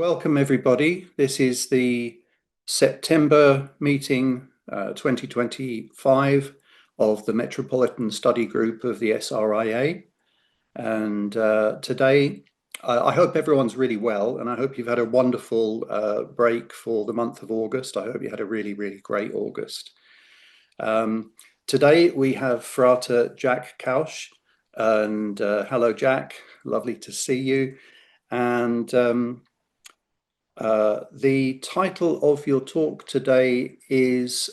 Welcome everybody. This is the September meeting 2025 of the Metropolitan Study Group of the SRIA. And today, I hope everyone's really well, and I hope you've had a wonderful break for the month of August. I hope you had a really, really great August. Today we have Frater Jack Kausch, and hello Jack, lovely to see you. And the title of your talk today is,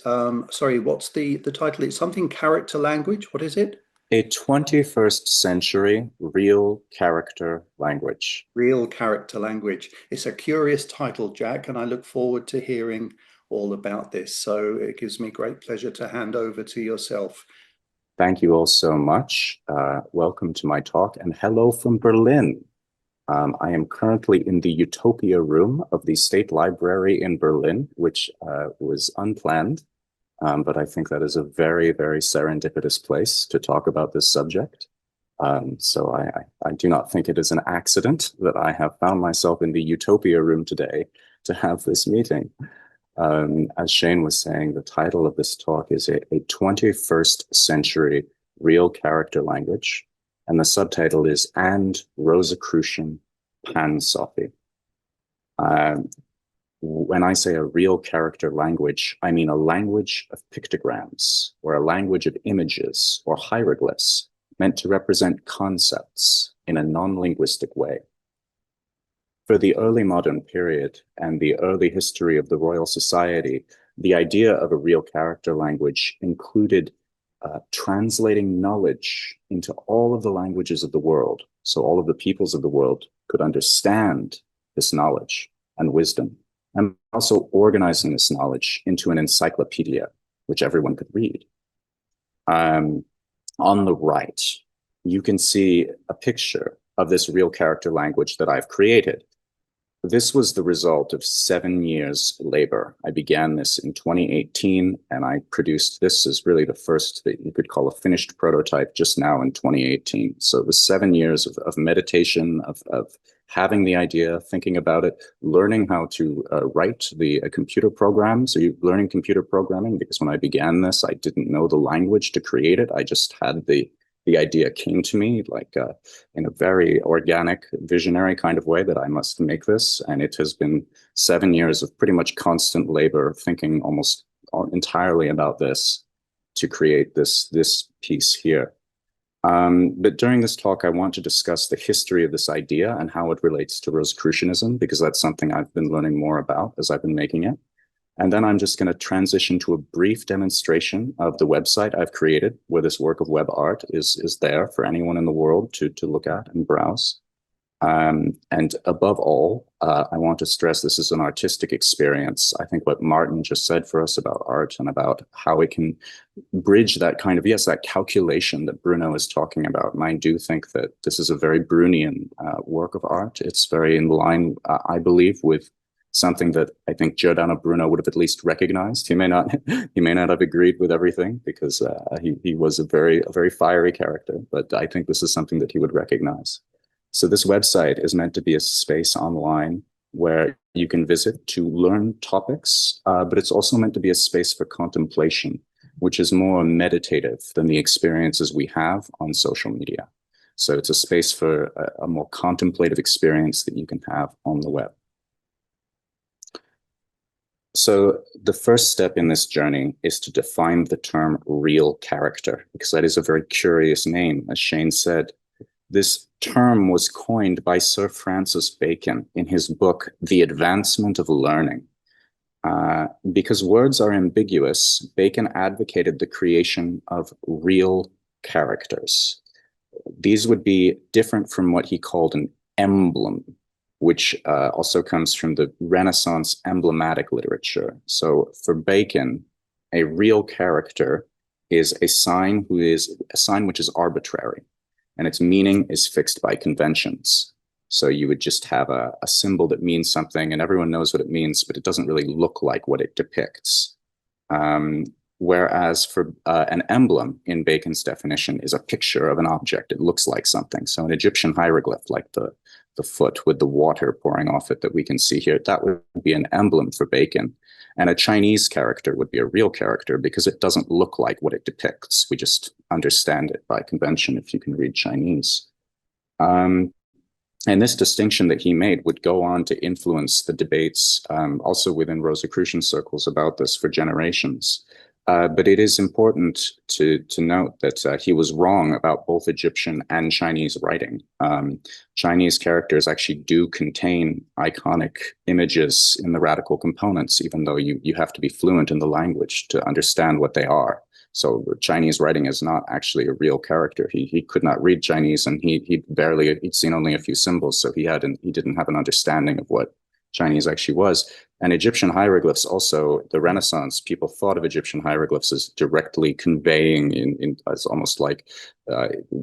sorry, what's the title? It's something character language. What is it? A 21st century real character language. Real character language. It's a curious title, Jack, and I look forward to hearing all about this. So it gives me great pleasure to hand over to yourself. Thank you all so much. Welcome to my talk, and hello from Berlin. I am currently in the Utopia room of the State Library in Berlin, which was unplanned, but I think that is a very, very serendipitous place to talk about this subject. So I do not think it is an accident that I have found myself in the Utopia room today to have this meeting. As Shane was saying, the title of this talk is a 21st century real character language. And the subtitle is "And Rosicrucian Pansophy." When I say a real character language, I mean a language of pictograms, or a language of images or hieroglyphs meant to represent concepts in a non-linguistic way. For the early modern period and the early history of the Royal Society, the idea of a real character language included translating knowledge into all of the languages of the world, so all of the peoples of the world could understand this knowledge and wisdom, and also organizing this knowledge into an encyclopedia, which everyone could read. On the right, you can see a picture of this real character language that I've created. This was the result of 7 years labor. I began this in 2018, and I produced this as really the first that you could call a finished prototype just now in 2018. So it was 7 years of meditation, of having the idea, thinking about it, learning how to write the computer program. So you're learning computer programming, because when I began this, I didn't know the language to create it. I just had the idea came to me like in a very organic, visionary kind of way that I must make this. And it has been 7 years of pretty much constant labor, thinking almost entirely about this to create this piece here. But during this talk, I want to discuss the history of this idea and how it relates to Rosicrucianism, because that's something I've been learning more about as I've been making it. And then I'm just going to transition to a brief demonstration of the website I've created, where this work of web art is there for anyone in the world to look at and browse. And above all, I want to stress this is an artistic experience. I think what Martin just said for us about art and about how it can bridge that kind of, yes, that calculation that Bruno is talking about. And I do think that this is a very Brunian work of art. It's very in line, I believe, with something that I think Giordano Bruno would have at least recognized. He may not have agreed with everything, because he was a very fiery character, but I think this is something that he would recognize. So this website is meant to be a space online where you can visit to learn topics, but it's also meant to be a space for contemplation, which is more meditative than the experiences we have on social media. So it's a space for a more contemplative experience that you can have on the web. So the first step in this journey is to define the term real character, because that is a very curious name. As Shane said, this term was coined by Sir Francis Bacon in his book, The Advancement of Learning. Because words are ambiguous, Bacon advocated the creation of real characters. These would be different from what he called an emblem, which also comes from the Renaissance emblematic literature. So for Bacon, a real character is a sign which is arbitrary, and its meaning is fixed by conventions. So you would just have a symbol that means something, and everyone knows what it means, but it doesn't really look like what it depicts. Whereas for an emblem in Bacon's definition is a picture of an object. It looks like something. So an Egyptian hieroglyph, like the the foot with the water pouring off it that we can see here, that would be an emblem for Bacon. And a Chinese character would be a real character because it doesn't look like what it depicts. We just understand it by convention if you can read Chinese. And this distinction that he made would go on to influence the debates also within Rosicrucian circles about this for generations. But it is important to note that he was wrong about both Egyptian and Chinese writing. Chinese characters actually do contain iconic images in the radical components, even though you have to be fluent in the language to understand what they are. So Chinese writing is not actually a real character. He could not read Chinese, and he'd seen only a few symbols, so he didn't have an understanding of what Chinese actually was. And Egyptian hieroglyphs also, the Renaissance, people thought of Egyptian hieroglyphs as directly conveying, as almost like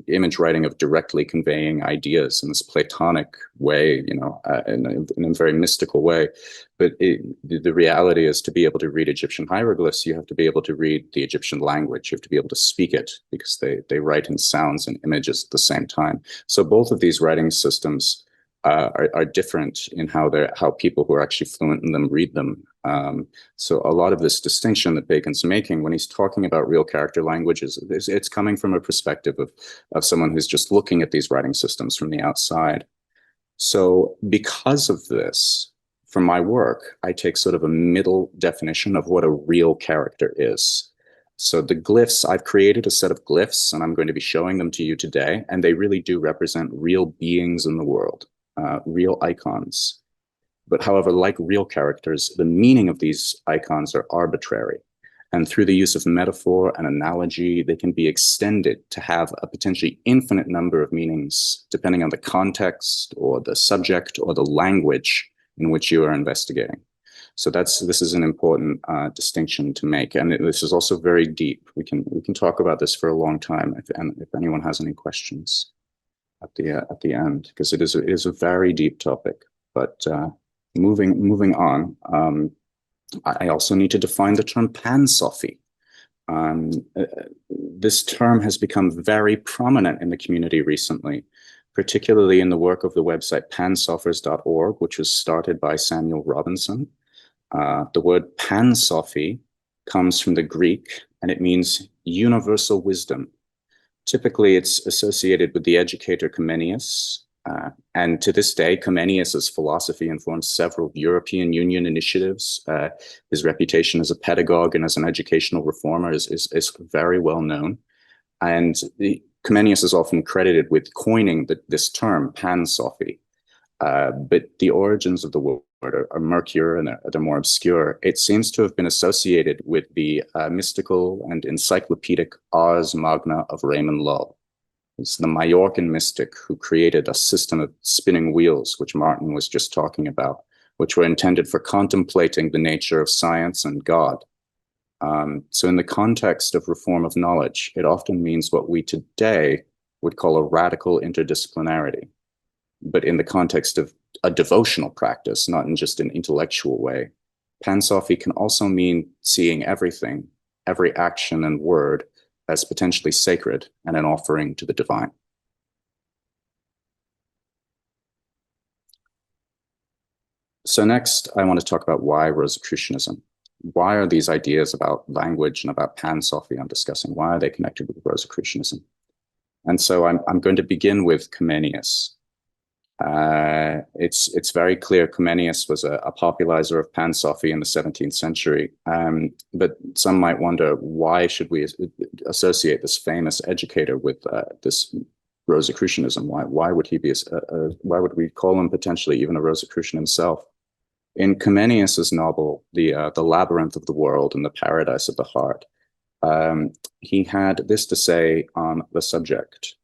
image writing of directly conveying ideas in this Platonic way, in a very mystical way. But the reality is, to be able to read Egyptian hieroglyphs, you have to be able to read the Egyptian language. You have to be able to speak it, because they write in sounds and images at the same time. So both of these writing systems are different in how people who are actually fluent in them read them. So a lot of this distinction that Bacon's making when he's talking about real character languages, it's coming from a perspective of someone who's just looking at these writing systems from the outside. So because of this, for my work, I take sort of a middle definition of what a real character is. So the glyphs, I've created a set of glyphs, and I'm going to be showing them to you today, and they really do represent real beings in the world. Real icons. But however, like real characters, the meaning of these icons are arbitrary. And through the use of metaphor and analogy, they can be extended to have a potentially infinite number of meanings, depending on the context or the subject or the language in which you are investigating. So this is an important distinction to make. And this is also very deep. We can talk about this for a long time if anyone has any questions at the end, because it is a very deep topic. But moving on, I also need to define the term Pansophy. This term has become very prominent in the community recently, particularly in the work of the website pansophers.org, which was started by Samuel Robinson. The word Pansophy comes from the Greek, and it means universal wisdom. Typically, it's associated with the educator Comenius, and to this day, Comenius's philosophy informs several European Union initiatives. His reputation as a pedagogue and as an educational reformer is very well known. And Comenius is often credited with coining this term, Pansophy. But the origins of the word are murkier and they're more obscure. It seems to have been associated with the mystical and encyclopedic Ars Magna of Raymond Lull. It's the Majorcan mystic who created a system of spinning wheels, which Martin was just talking about, which were intended for contemplating the nature of science and God. So in the context of reform of knowledge, it often means what we today would call a radical interdisciplinarity. But in the context of a devotional practice, not in just an intellectual way, Pansophy can also mean seeing everything, every action and word, as potentially sacred and an offering to the divine. So next, I want to talk about why Rosicrucianism. Why are these ideas about language and about Pansophy I'm discussing, why are they connected with Rosicrucianism? And so I'm going to begin with Comenius. It's very clear Comenius was a popularizer of Pansophy in the 17th century, but some might wonder, why should we associate this famous educator with this Rosicrucianism? Why would he be why would we call him potentially even a Rosicrucian himself? In Comenius's novel, the Labyrinth of the World and the Paradise of the Heart, he had this to say on the subject.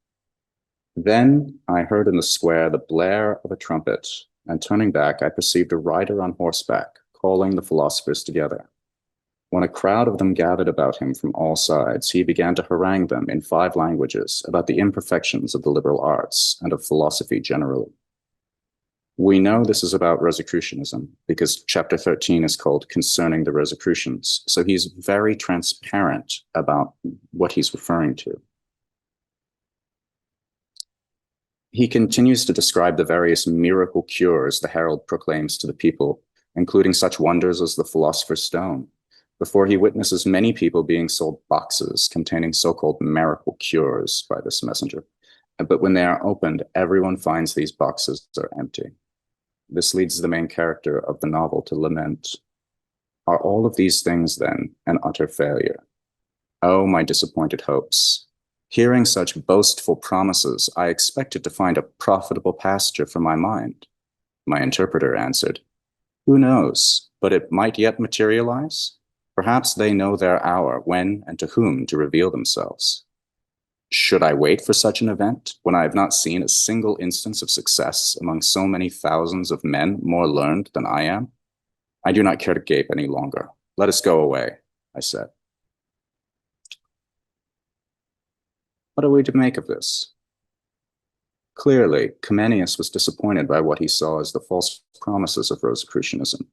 Then I heard in the square the blare of a trumpet, and turning back, I perceived a rider on horseback, calling the philosophers together. When a crowd of them gathered about him from all sides, he began to harangue them in 5 languages about the imperfections of the liberal arts and of philosophy generally. We know this is about Rosicrucianism because chapter 13 is called Concerning the Rosicrucians, so he's very transparent about what he's referring to. He continues to describe the various miracle cures the herald proclaims to the people, including such wonders as the philosopher's stone, before he witnesses many people being sold boxes containing so-called miracle cures by this messenger. But when they are opened, everyone finds these boxes are empty. This leads the main character of the novel to lament, "Are all of these things, then, an utter failure? Oh, my disappointed hopes! Hearing such boastful promises, I expected to find a profitable pasture for my mind." My interpreter answered, "Who knows, but it might yet materialize? Perhaps they know their hour, when and to whom to reveal themselves. Should I wait for such an event, when I have not seen a single instance of success among so many thousands of men more learned than I am? I do not care to gape any longer. Let us go away," I said. What are we to make of this? Clearly, Comenius was disappointed by what he saw as the false promises of Rosicrucianism.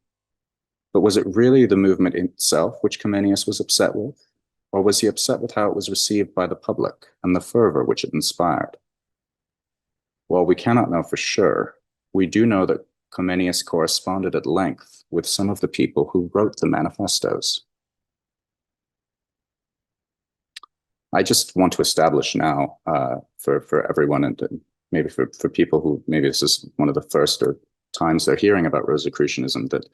But was it really the movement itself which Comenius was upset with? Or was he upset with how it was received by the public and the fervor which it inspired? While we cannot know for sure, we do know that Comenius corresponded at length with some of the people who wrote the manifestos. I just want to establish now for everyone, and maybe for people who, maybe this is one of the first or times they're hearing about Rosicrucianism, that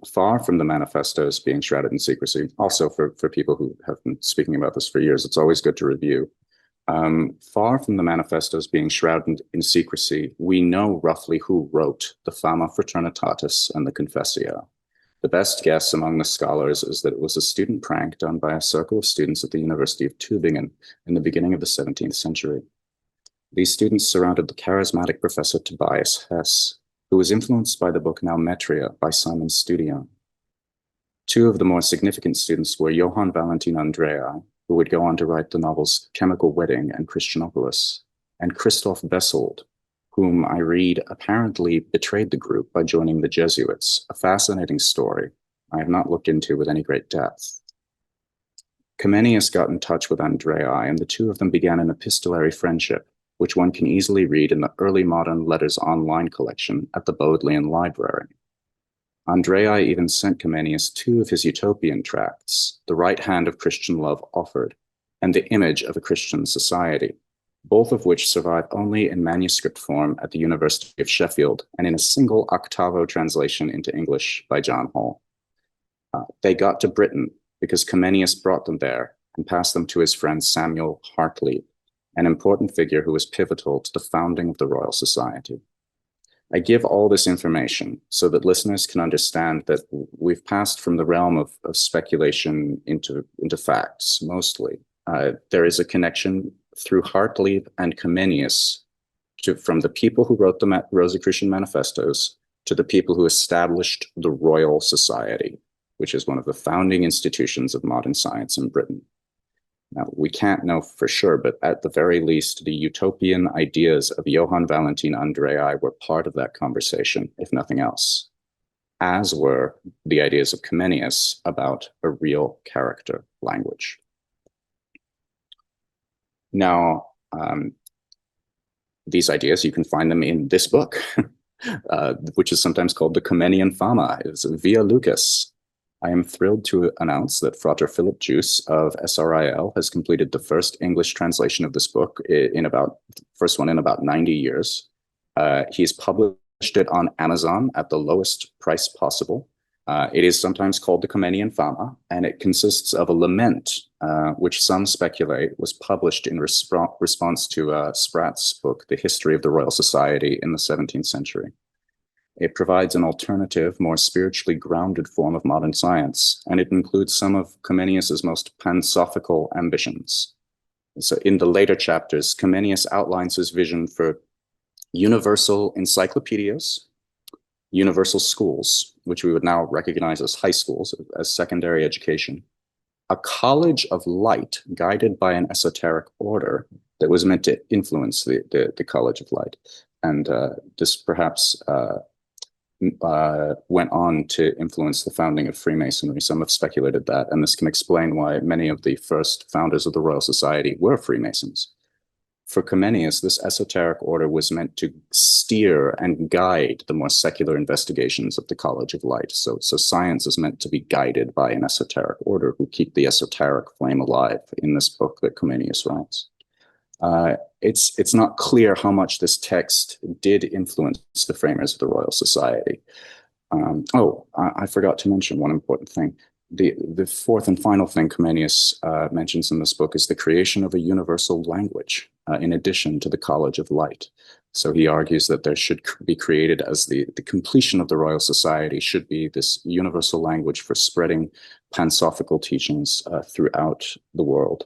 far from the manifestos being shrouded in secrecy, also for people who have been speaking about this for years, it's always good to review. Far from the manifestos being shrouded in secrecy, we know roughly who wrote the Fama Fraternitatis and the Confessio. The best guess among the scholars is that it was a student prank done by a circle of students at the University of Tübingen in the beginning of the 17th century. These students surrounded the charismatic professor Tobias Hess, who was influenced by the book Naumetria by Simon Studian. Two of the more significant students were Johann Valentin Andreae, who would go on to write the novels Chemical Wedding and Christianopolis, and Christoph Bessold, whom I read apparently betrayed the group by joining the Jesuits, a fascinating story I have not looked into with any great depth. Comenius got in touch with Andreae, and the two of them began an epistolary friendship, which one can easily read in the early modern Letters Online collection at the Bodleian Library. Andreae even sent Comenius two of his utopian tracts, The Right Hand of Christian Love Offered, and The Image of a Christian Society, both of which survive only in manuscript form at the University of Sheffield and in a single octavo translation into English by John Hall. They got to Britain because Comenius brought them there and passed them to his friend Samuel Hartley, an important figure who was pivotal to the founding of the Royal Society. I give all this information so that listeners can understand that we've passed from the realm of speculation into facts, mostly. There is a connection through Hartley and Comenius from the people who wrote the Rosicrucian manifestos to the people who established the Royal Society, which is one of the founding institutions of modern science in Britain. Now, we can't know for sure, but at the very least, the utopian ideas of Johann Valentin Andreae were part of that conversation, if nothing else, as were the ideas of Comenius about a real character language. Now, these ideas, you can find them in this book, which is sometimes called the Comenian Fama. It's via Lucas. I am thrilled to announce that Frater Philip Juice of SRIL has completed the first English translation of this book first one in about 90 years. He's published it on Amazon at the lowest price possible. It is sometimes called the Comenian Fama, and it consists of a lament, which some speculate was published in response to Sprat's book, The History of the Royal Society in the 17th century. It provides an alternative, more spiritually grounded form of modern science, and it includes some of Comenius's most Pansophical ambitions. So in the later chapters, Comenius outlines his vision for universal encyclopedias, universal schools, which we would now recognize as high schools, as secondary education, a college of light guided by an esoteric order that was meant to influence the College of Light. And this perhaps went on to influence the founding of Freemasonry. Some have speculated that, and this can explain why many of the first founders of the Royal Society were Freemasons. For Comenius, this esoteric order was meant to steer and guide the more secular investigations of the College of Light. So science is meant to be guided by an esoteric order who keep the esoteric flame alive in this book that Comenius writes. It's not clear how much this text did influence the framers of the Royal Society. I forgot to mention one important thing. The fourth and final thing Comenius mentions in this book is the creation of a universal language, in addition to the College of Light. So he argues that there should be created, as the completion of the Royal Society should be, this universal language for spreading Pansophical teachings throughout the world.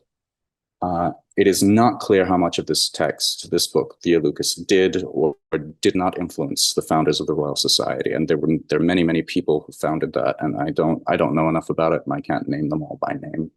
It is not clear how much of this text, this book, Theolucus, did or did not influence the founders of the Royal Society. And there are many, many people who founded that, and I don't know enough about it, and I can't name them all by name.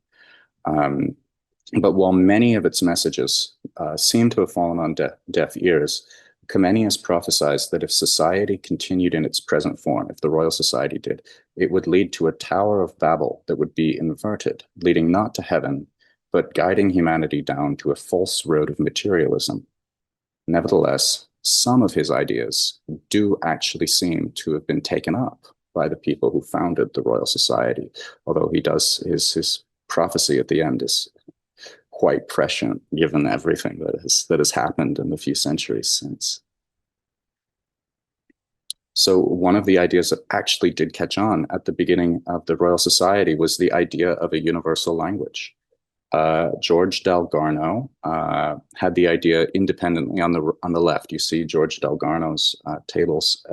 But while many of its messages seem to have fallen on deaf ears, Comenius prophesies that if society continued in its present form, if the Royal Society did, it would lead to a Tower of Babel that would be inverted, leading not to heaven, but guiding humanity down to a false road of materialism. Nevertheless, some of his ideas do actually seem to have been taken up by the people who founded the Royal Society, although he does, his prophecy at the end is quite prescient, given everything that has happened in the few centuries since. So one of the ideas that actually did catch on at the beginning of the Royal Society was the idea of a universal language. George Dalgarno had the idea independently on the left. You see George Dalgarno's tables.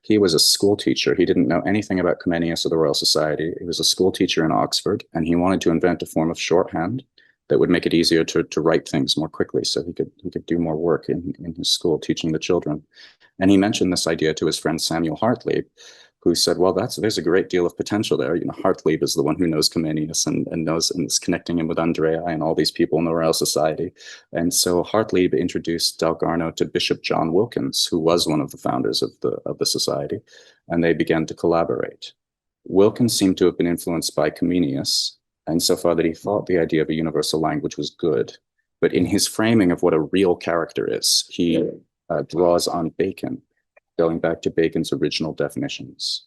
He was a school teacher. He didn't know anything about Comenius or the Royal Society. He was a school teacher in Oxford, and he wanted to invent a form of shorthand that would make it easier to write things more quickly, so he could do more work in his school teaching the children. And he mentioned this idea to his friend Samuel Hartley, who said, well, there's a great deal of potential there. Hartley is the one who knows Comenius and knows and is connecting him with Andrea and all these people in the Royal Society. And so Hartley introduced Dalgarno to Bishop John Wilkins, who was one of the founders of the society, and they began to collaborate. Wilkins seemed to have been influenced by Comenius, insofar that he thought the idea of a universal language was good. But in his framing of what a real character is, he draws on Bacon, going back to Bacon's original definitions.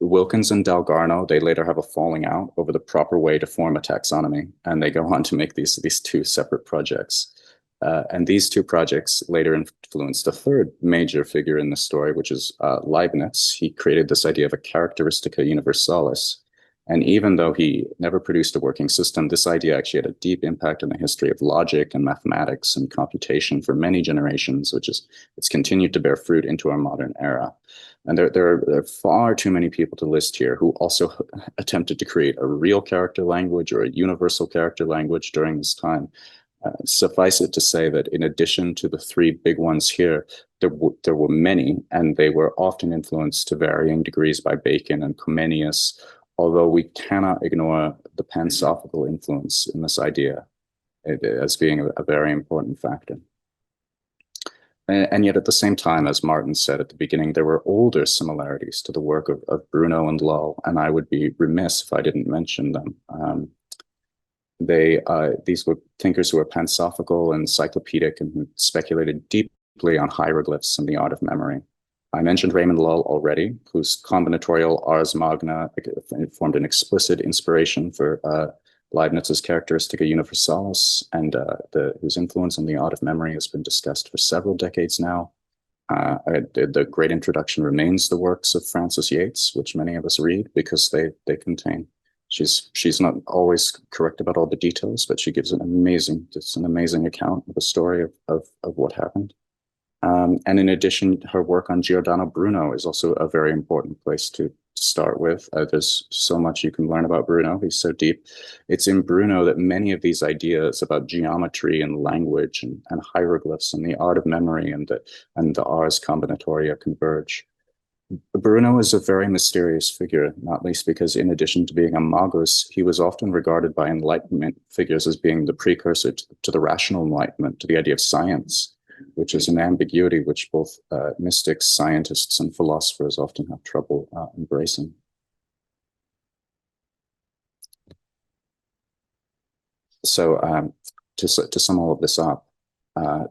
Wilkins and Dalgarno, they later have a falling out over the proper way to form a taxonomy, and they go on to make these two separate projects. And these two projects later influenced a third major figure in the story, which is Leibniz. He created this idea of a characteristica universalis. And even though he never produced a working system, this idea actually had a deep impact on the history of logic and mathematics and computation for many generations, it's continued to bear fruit into our modern era. And there are far too many people to list here who also attempted to create a real character language or a universal character language during this time. Suffice it to say that in addition to the three big ones here, there were many, and they were often influenced to varying degrees by Bacon and Comenius, although we cannot ignore the Pansophical influence in this idea as being a very important factor. And yet at the same time, as Martin said at the beginning, there were older similarities to the work of Bruno and Lull, and I would be remiss if I didn't mention them. These were thinkers who were Pansophical and encyclopedic and who speculated deeply on hieroglyphs and the art of memory. I mentioned Raymond Lull already, whose combinatorial Ars Magna formed an explicit inspiration for Leibniz's Characteristica Universalis, and whose influence on the art of memory has been discussed for several decades now. The great introduction remains the works of Frances Yates, which many of us read because they contain. She's not always correct about all the details, but she gives an amazing account of the story of what happened. And in addition, her work on Giordano Bruno is also a very important place to start with. There's so much you can learn about Bruno. He's so deep. It's in Bruno that many of these ideas about geometry and language and hieroglyphs and the art of memory and the Ars Combinatoria converge. Bruno is a very mysterious figure, not least because in addition to being a magus, he was often regarded by Enlightenment figures as being the precursor to the rational Enlightenment, to the idea of science, which is an ambiguity which both mystics, scientists, and philosophers often have trouble embracing. So to sum all of this up,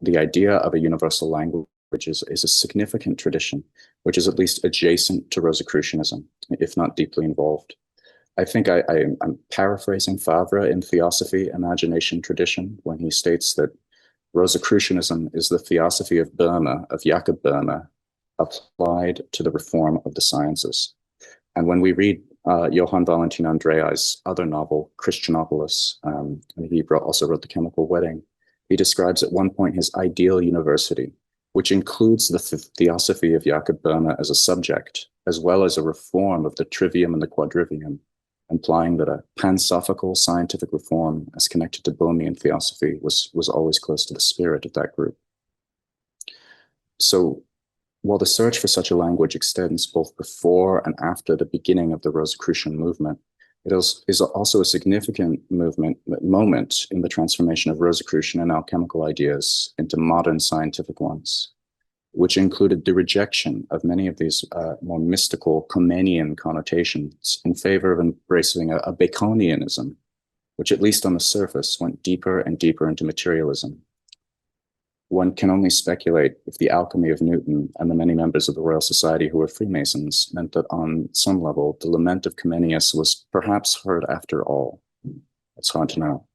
The idea of a universal language is a significant tradition, which is at least adjacent to Rosicrucianism, if not deeply involved. I think I'm paraphrasing Favre in Theosophy, Imagination, Tradition, when he states that Rosicrucianism is the theosophy of Burma, of Jakob Burma, applied to the reform of the sciences. And when we read Johann Valentin Andrea's other novel, Christianopolis, and he also wrote The Chemical Wedding, he describes at one point his ideal university, which includes the theosophy of Jakob Burma as a subject, as well as a reform of the trivium and the quadrivium, implying that a Pansophical scientific reform as connected to Bohemian theosophy was always close to the spirit of that group. So while the search for such a language extends both before and after the beginning of the Rosicrucian movement, it is also a significant moment in the transformation of Rosicrucian and alchemical ideas into modern scientific ones, which included the rejection of many of these more mystical Comenian connotations in favor of embracing a Baconianism, which at least on the surface went deeper and deeper into materialism. One can only speculate if the alchemy of Newton and the many members of the Royal Society who were Freemasons meant that on some level, the lament of Comenius was perhaps heard after all. It's hard to know.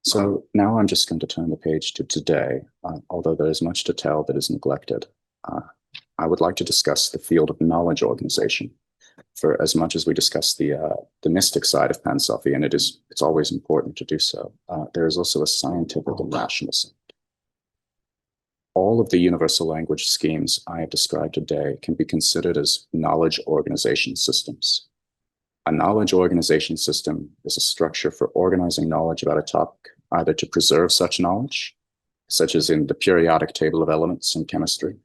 So now I'm just going to turn the page to today, although there is much to tell that is neglected. I would like to discuss the field of knowledge organization. For as much as we discuss the mystic side of Pansophy, and it's always important to do so, there is also a scientific and rational side. All of the universal language schemes I have described today can be considered as knowledge organization systems. A knowledge organization system is a structure for organizing knowledge about a topic, either to preserve such knowledge, such as in the periodic table of elements in chemistry,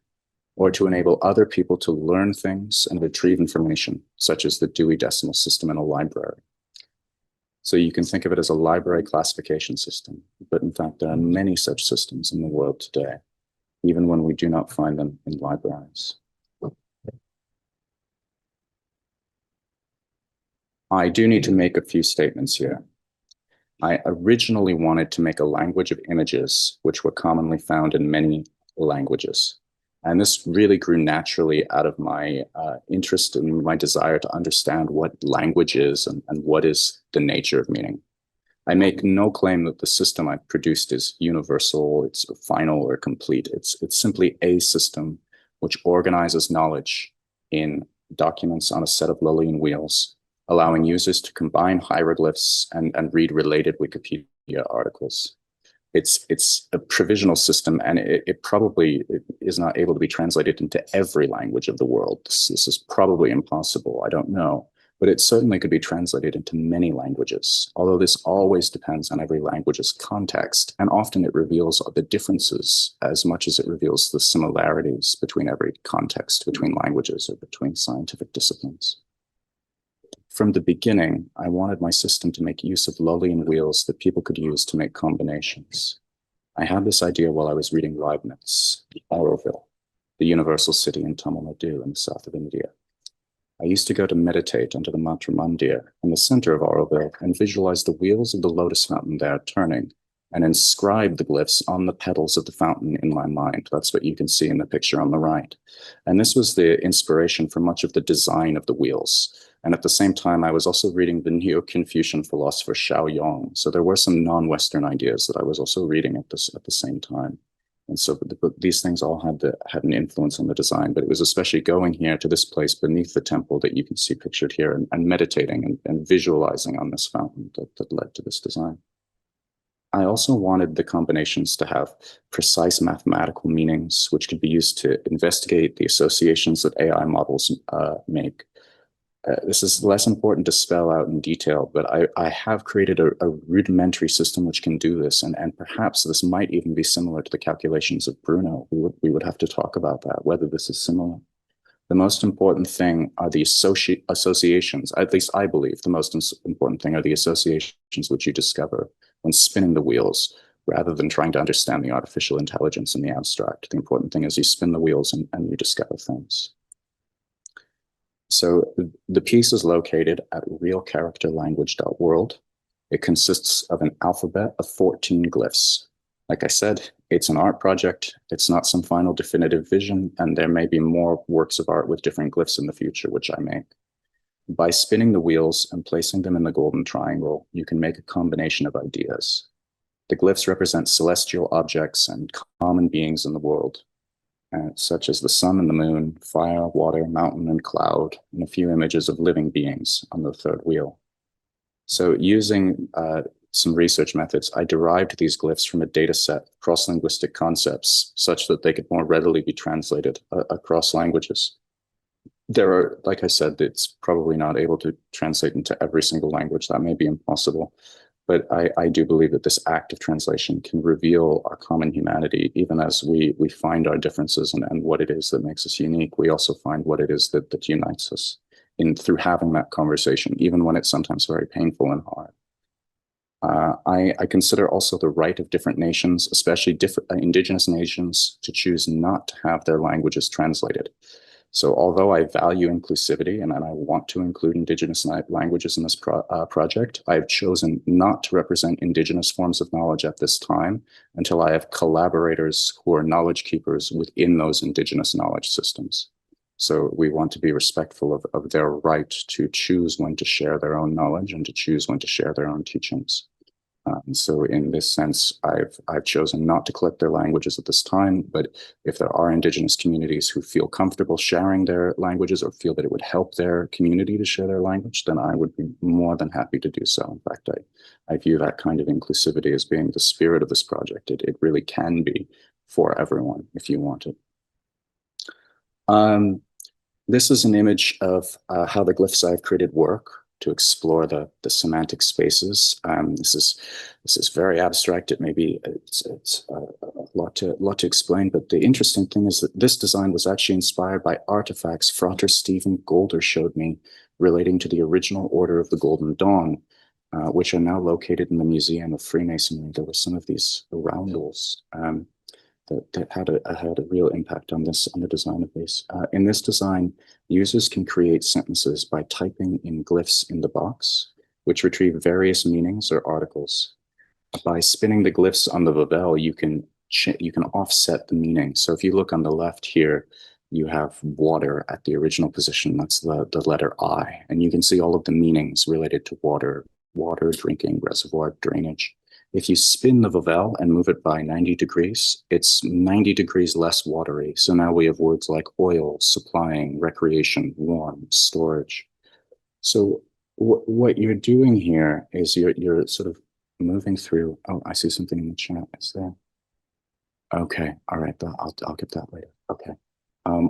or to enable other people to learn things and retrieve information, such as the Dewey Decimal System in a library. So you can think of it as a library classification system, but in fact, there are many such systems in the world today, even when we do not find them in libraries. I do need to make a few statements here. I originally wanted to make a language of images, which were commonly found in many languages. And this really grew naturally out of my interest and my desire to understand what language is and what is the nature of meaning. I make no claim that the system I've produced is universal, it's final or complete. It's simply a system which organizes knowledge in documents on a set of Lullian wheels, allowing users to combine hieroglyphs and read related Wikipedia articles. It's a provisional system, and it probably is not able to be translated into every language of the world. This is probably impossible, I don't know, but it certainly could be translated into many languages, although this always depends on every language's context, and often it reveals the differences as much as it reveals the similarities between every context, between languages or between scientific disciplines. From the beginning, I wanted my system to make use of Lullian wheels that people could use to make combinations. I had this idea while I was reading Leibniz, Auroville, the universal city in Tamil Nadu in the south of India. I used to go to meditate under the Mantra Mandir in the center of Auroville and visualize the wheels of the lotus fountain there turning and inscribe the glyphs on the petals of the fountain in my mind. That's what you can see in the picture on the right. And this was the inspiration for much of the design of the wheels. And at the same time, I was also reading the Neo-Confucian philosopher Xiaoyong. So there were some non-Western ideas that I was also reading at the same time. And so these things all had an influence on the design, but it was especially going here to this place beneath the temple that you can see pictured here and meditating and visualizing on this fountain that led to this design. I also wanted the combinations to have precise mathematical meanings, which could be used to investigate the associations that AI models make. This is less important to spell out in detail, but I have created a rudimentary system which can do this, and perhaps this might even be similar to the calculations of Bruno. We would have to talk about that, whether this is similar. The most important thing are the associations, at least I believe the most important thing are the associations which you discover when spinning the wheels, rather than trying to understand the artificial intelligence in the abstract. The important thing is you spin the wheels and you discover things. So the piece is located at realcharacterlanguage.world. It consists of an alphabet of 14 glyphs. Like I said, it's an art project. It's not some final definitive vision, and there may be more works of art with different glyphs in the future, which I make. By spinning the wheels and placing them in the golden triangle, you can make a combination of ideas. The glyphs represent celestial objects and common beings in the world, such as the sun and the moon, fire, water, mountain, and cloud, and a few images of living beings on the third wheel. So using some research methods, I derived these glyphs from a data set of cross-linguistic concepts such that they could more readily be translated across languages. There are, like I said, it's probably not able to translate into every single language. That may be impossible. But I do believe that this act of translation can reveal our common humanity, even as we find our differences and what it is that makes us unique. We also find what it is that unites us through having that conversation, even when it's sometimes very painful and hard. I consider also the right of different nations, especially different indigenous nations, to choose not to have their languages translated. So although I value inclusivity and I want to include indigenous languages in this project, I've chosen not to represent indigenous forms of knowledge at this time until I have collaborators who are knowledge keepers within those indigenous knowledge systems. So we want to be respectful of their right to choose when to share their own knowledge and to choose when to share their own teachings. So in this sense, I've chosen not to collect their languages at this time, but if there are indigenous communities who feel comfortable sharing their languages or feel that it would help their community to share their language, then I would be more than happy to do so. In fact, I view that kind of inclusivity as being the spirit of this project. It really can be for everyone if you want it. This is an image of how the glyphs I've created work to explore the semantic spaces. This is very abstract. It may be it's a lot to explain, but the interesting thing is that this design was actually inspired by artifacts Frater Stephen Golder showed me relating to the original Order of the Golden Dawn, which are now located in the Museum of Freemasonry. There were some of these roundels that had a real impact on the design of these. In this design, users can create sentences by typing in glyphs in the box, which retrieve various meanings or articles. By spinning the glyphs on the Vavelle, you can offset the meaning. So if you look on the left here, you have water at the original position. That's the letter I, and you can see all of the meanings related to water, drinking, reservoir, drainage. If you spin the Vavelle and move it by 90 degrees, it's 90 degrees less watery. So now we have words like oil, supplying, recreation, warm, storage. So what you're doing here is you're sort of moving through. Oh, I see something in the chat. Is there? Okay, all right. I'll get that later. Okay.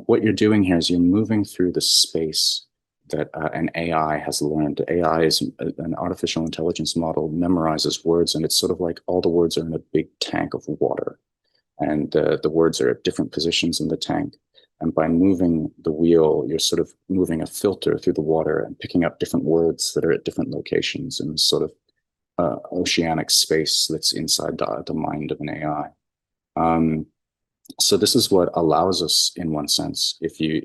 What you're doing here is you're moving through the space that an AI has learned. AI is an artificial intelligence model, memorizes words, and it's sort of like all the words are in a big tank of water. And the words are at different positions in the tank. And by moving the wheel, you're sort of moving a filter through the water and picking up different words that are at different locations in this sort of oceanic space that's inside the mind of an AI. So this is what allows us, in one sense, through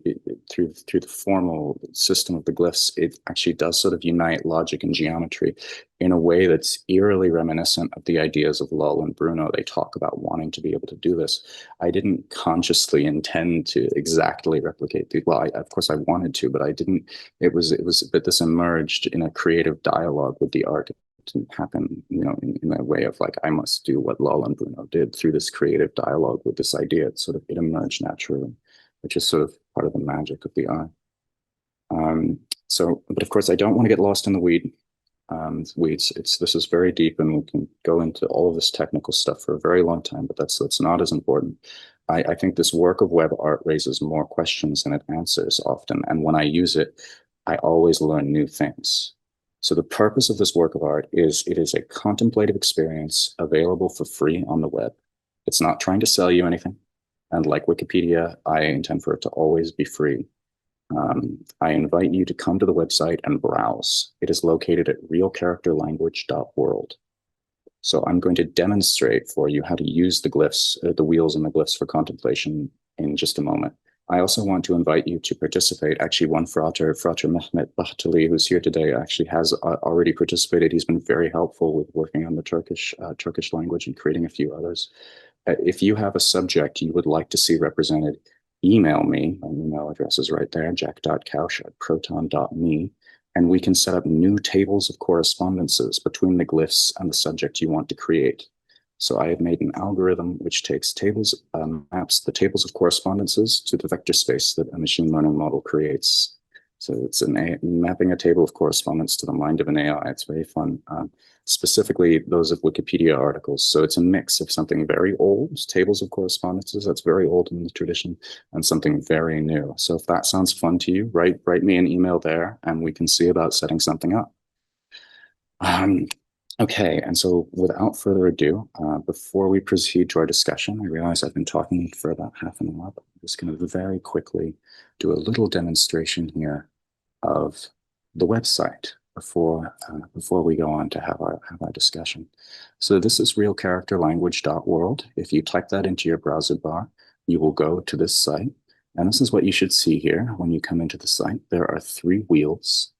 the formal system of the glyphs, it actually does sort of unite logic and geometry in a way that's eerily reminiscent of the ideas of Lull and Bruno. They talk about wanting to be able to do this. I didn't consciously intend to exactly replicate well, of course I wanted to, but I didn't. But this emerged in a creative dialogue with the art. Didn't happen, in a way of like, I must do what Lull and Bruno did. Through this creative dialogue with this idea, it emerged naturally, which is sort of part of the magic of the art. But of course, I don't want to get lost in the weeds. This is very deep, and we can go into all of this technical stuff for a very long time, but that's not as important. I think this work of web art raises more questions than it answers often, and when I use it, I always learn new things. So the purpose of this work of art is it is a contemplative experience available for free on the web. It's not trying to sell you anything. And like Wikipedia, I intend for it to always be free. I invite you to come to the website and browse. It is located at realcharacterlanguage.world. So I'm going to demonstrate for you how to use the glyphs, the wheels and the glyphs for contemplation in just a moment. I also want to invite you to participate. Actually, one Frater Mehmet Bahtali, who's here today, actually has already participated. He's been very helpful with working on the Turkish language and creating a few others. If you have a subject you would like to see represented, email me. My email address is right there, jack.kausch@proton.me, and we can set up new tables of correspondences between the glyphs and the subject you want to create. So I have made an algorithm which takes tables, maps the tables of correspondences to the vector space that a machine learning model creates. So it's mapping a table of correspondence to the mind of an AI. It's very fun. Specifically, those of Wikipedia articles. So it's a mix of something very old, tables of correspondences, that's very old in the tradition, and something very new. So if that sounds fun to you, write me an email there, and we can see about setting something up. Okay, and so without further ado, before we proceed to our discussion, I realize I've been talking for about half an hour, but I'm just going to very quickly do a little demonstration here of the website before we go on to have our discussion. So this is realcharacterlanguage.world. If you type that into your browser bar, you will go to this site, and this is what you should see here when you come into the site. There are 3 wheels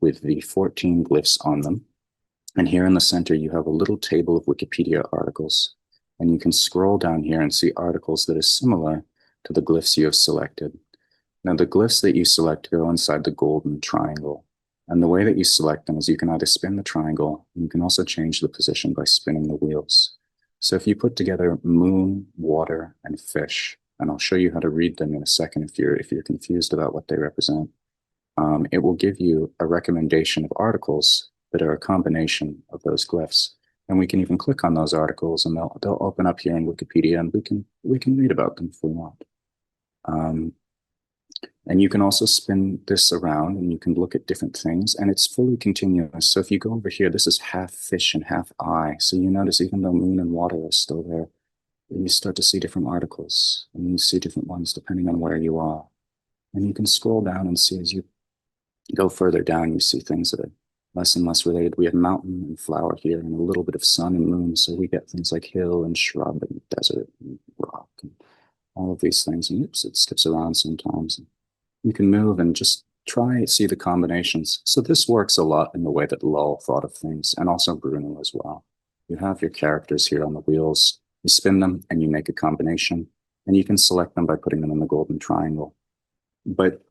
with the 14 glyphs on them. And here in the center, you have a little table of Wikipedia articles, and you can scroll down here and see articles that are similar to the glyphs you have selected. Now, the glyphs that you select go inside the golden triangle, and the way that you select them is you can either spin the triangle, and you can also change the position by spinning the wheels. So if you put together moon, water, and fish, and I'll show you how to read them in a second if you're confused about what they represent, it will give you a recommendation of articles that are a combination of those glyphs. And we can even click on those articles, and they'll open up here in Wikipedia, and we can read about them if we want. And you can also spin this around, and you can look at different things, and it's fully continuous. So if you go over here, this is half fish and half eye. So you notice even though moon and water are still there, you start to see different articles, and you see different ones depending on where you are. And you can scroll down and see as you go further down, you see things that are less and less related. We have mountain and flower here and a little bit of sun and moon. So we get things like hill and shrub and desert and rock and all of these things. And oops, it skips around sometimes. You can move and just try see the combinations. So this works a lot in the way that Lull thought of things, and also Bruno as well. You have your characters here on the wheels. You spin them and you make a combination, and you can select them by putting them in the golden triangle. But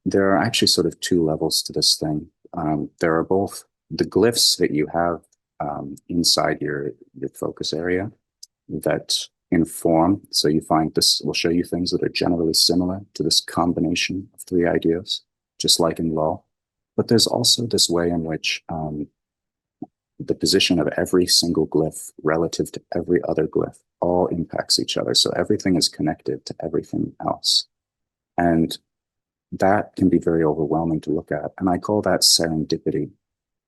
there are actually sort of 2 levels to this thing. There are both the glyphs that you have inside your focus area that inform. So you find this will show you things that are generally similar to this combination of 3 ideas, just like in Lull. But there's also this way in which the position of every single glyph relative to every other glyph all impacts each other. So everything is connected to everything else. And that can be very overwhelming to look at. And I call that serendipity.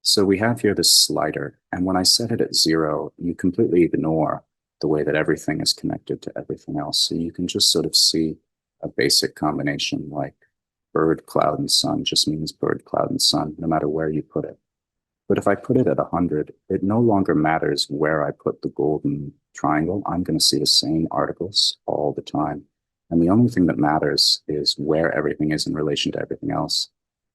So we have here this slider, and when I set it at 0, you completely ignore the way that everything is connected to everything else. So you can just sort of see a basic combination like bird, cloud, and sun just means bird, cloud, and sun, no matter where you put it. But if I put it at 100, it no longer matters where I put the golden triangle. I'm going to see the same articles all the time. And the only thing that matters is where everything is in relation to everything else.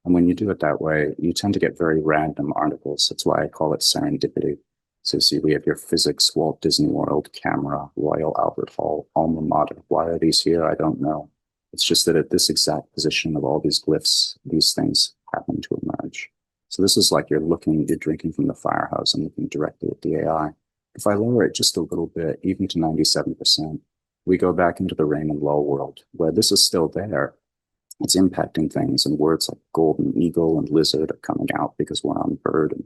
And when you do it that way, you tend to get very random articles. That's why I call it serendipity. So see, we have your physics, Walt Disney World, camera, Royal Albert Hall, alma mater. Why are these here? I don't know. It's just that at this exact position of all these glyphs, these things happen to emerge. So this is like you're drinking from the firehouse and looking directly at the AI. If I lower it just a little bit, even to 97%, we go back into the Raymond Lull world, where this is still there. It's impacting things, and words like golden eagle and lizard are coming out because we're on bird, and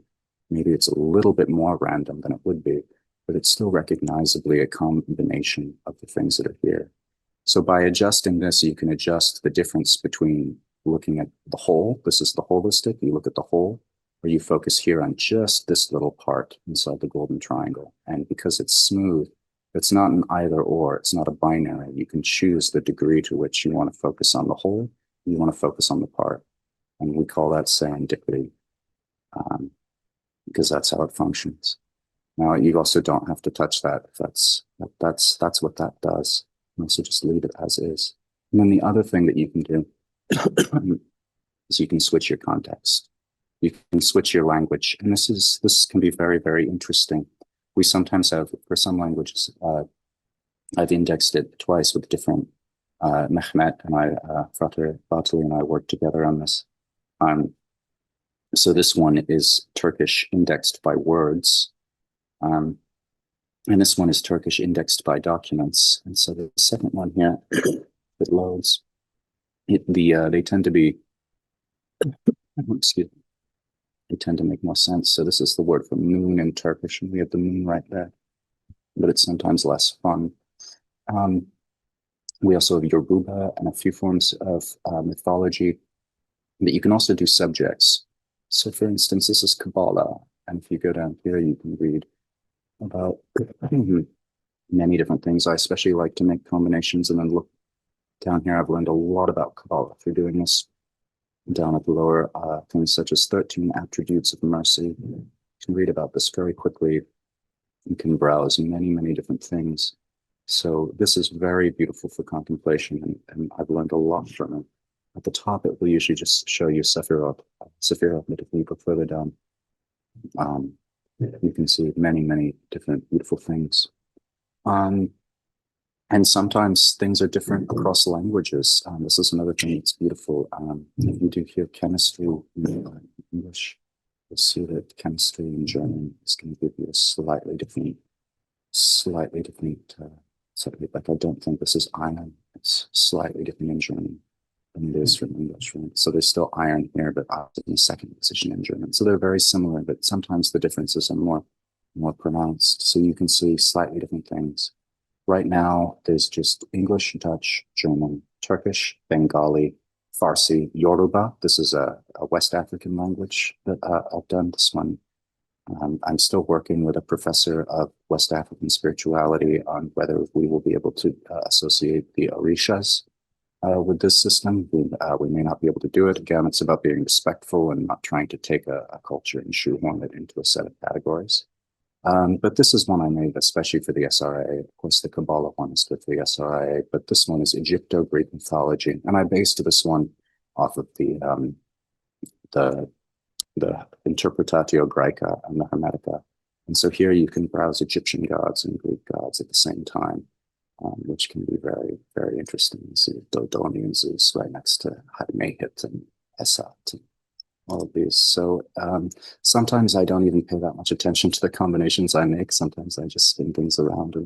maybe it's a little bit more random than it would be, but it's still recognizably a combination of the things that are here. So by adjusting this, you can adjust the difference between looking at the whole. This is the holistic. You look at the whole, or you focus here on just this little part inside the golden triangle. And because it's smooth, it's not an either or, it's not a binary. You can choose the degree to which you want to focus on the whole, you want to focus on the part. And we call that serendipity, because that's how it functions. Now, you also don't have to touch that. That's what that does. You also just leave it as is. And then the other thing that you can do is you can switch your context. You can switch your language. And this can be very, very interesting. We sometimes have, for some languages, I've indexed it twice with different, Mehmet and Frater Batli and I worked together on this. So this one is Turkish indexed by words. And this one is Turkish indexed by documents. And so the second one here, it loads. They tend to be, excuse me, they tend to make more sense. So this is the word for moon in Turkish, and we have the moon right there, but it's sometimes less fun. We also have Yoruba and a few forms of mythology, but you can also do subjects. So for instance, this is Kabbalah. And if you go down here, you can read about many different things. I especially like to make combinations and then look down here. I've learned a lot about Kabbalah through doing this. Down at the lower, things such as 13 attributes of mercy. You can read about this very quickly. You can browse many, many different things. So this is very beautiful for contemplation, and I've learned a lot from it. At the top, it will usually just show you Sephirot, but if you go further down, you can see many, many different beautiful things. And sometimes things are different across languages. This is another thing that's beautiful. If you do hear chemistry in English, you'll see that chemistry in German is going to give you a slightly different, like I don't think this is iron. It's slightly different in German than it is from English. Right? So there's still iron here, but in the second position in German. So they're very similar, but sometimes the differences are more pronounced. So you can see slightly different things. Right now, there's just English, Dutch, German, Turkish, Bengali, Farsi, Yoruba. This is a West African language that I've done this one. I'm still working with a professor of West African spirituality on whether we will be able to associate the Orishas with this system. We may not be able to do it. Again, it's about being respectful and not trying to take a culture and shoehorn it into a set of categories. But this is one I made especially for the SRIA. Of course, the Kabbalah one is good for the SRIA, but this one is Egypto-Greek mythology. And I based this one off of the Interpretatio Graeca and the Hermetica. And so here you can browse Egyptian gods and Greek gods at the same time, which can be very, very interesting. You see Dodoni and Zeus right next to Hadmehit and Esat and all of these. So sometimes I don't even pay that much attention to the combinations I make. Sometimes I just spin things around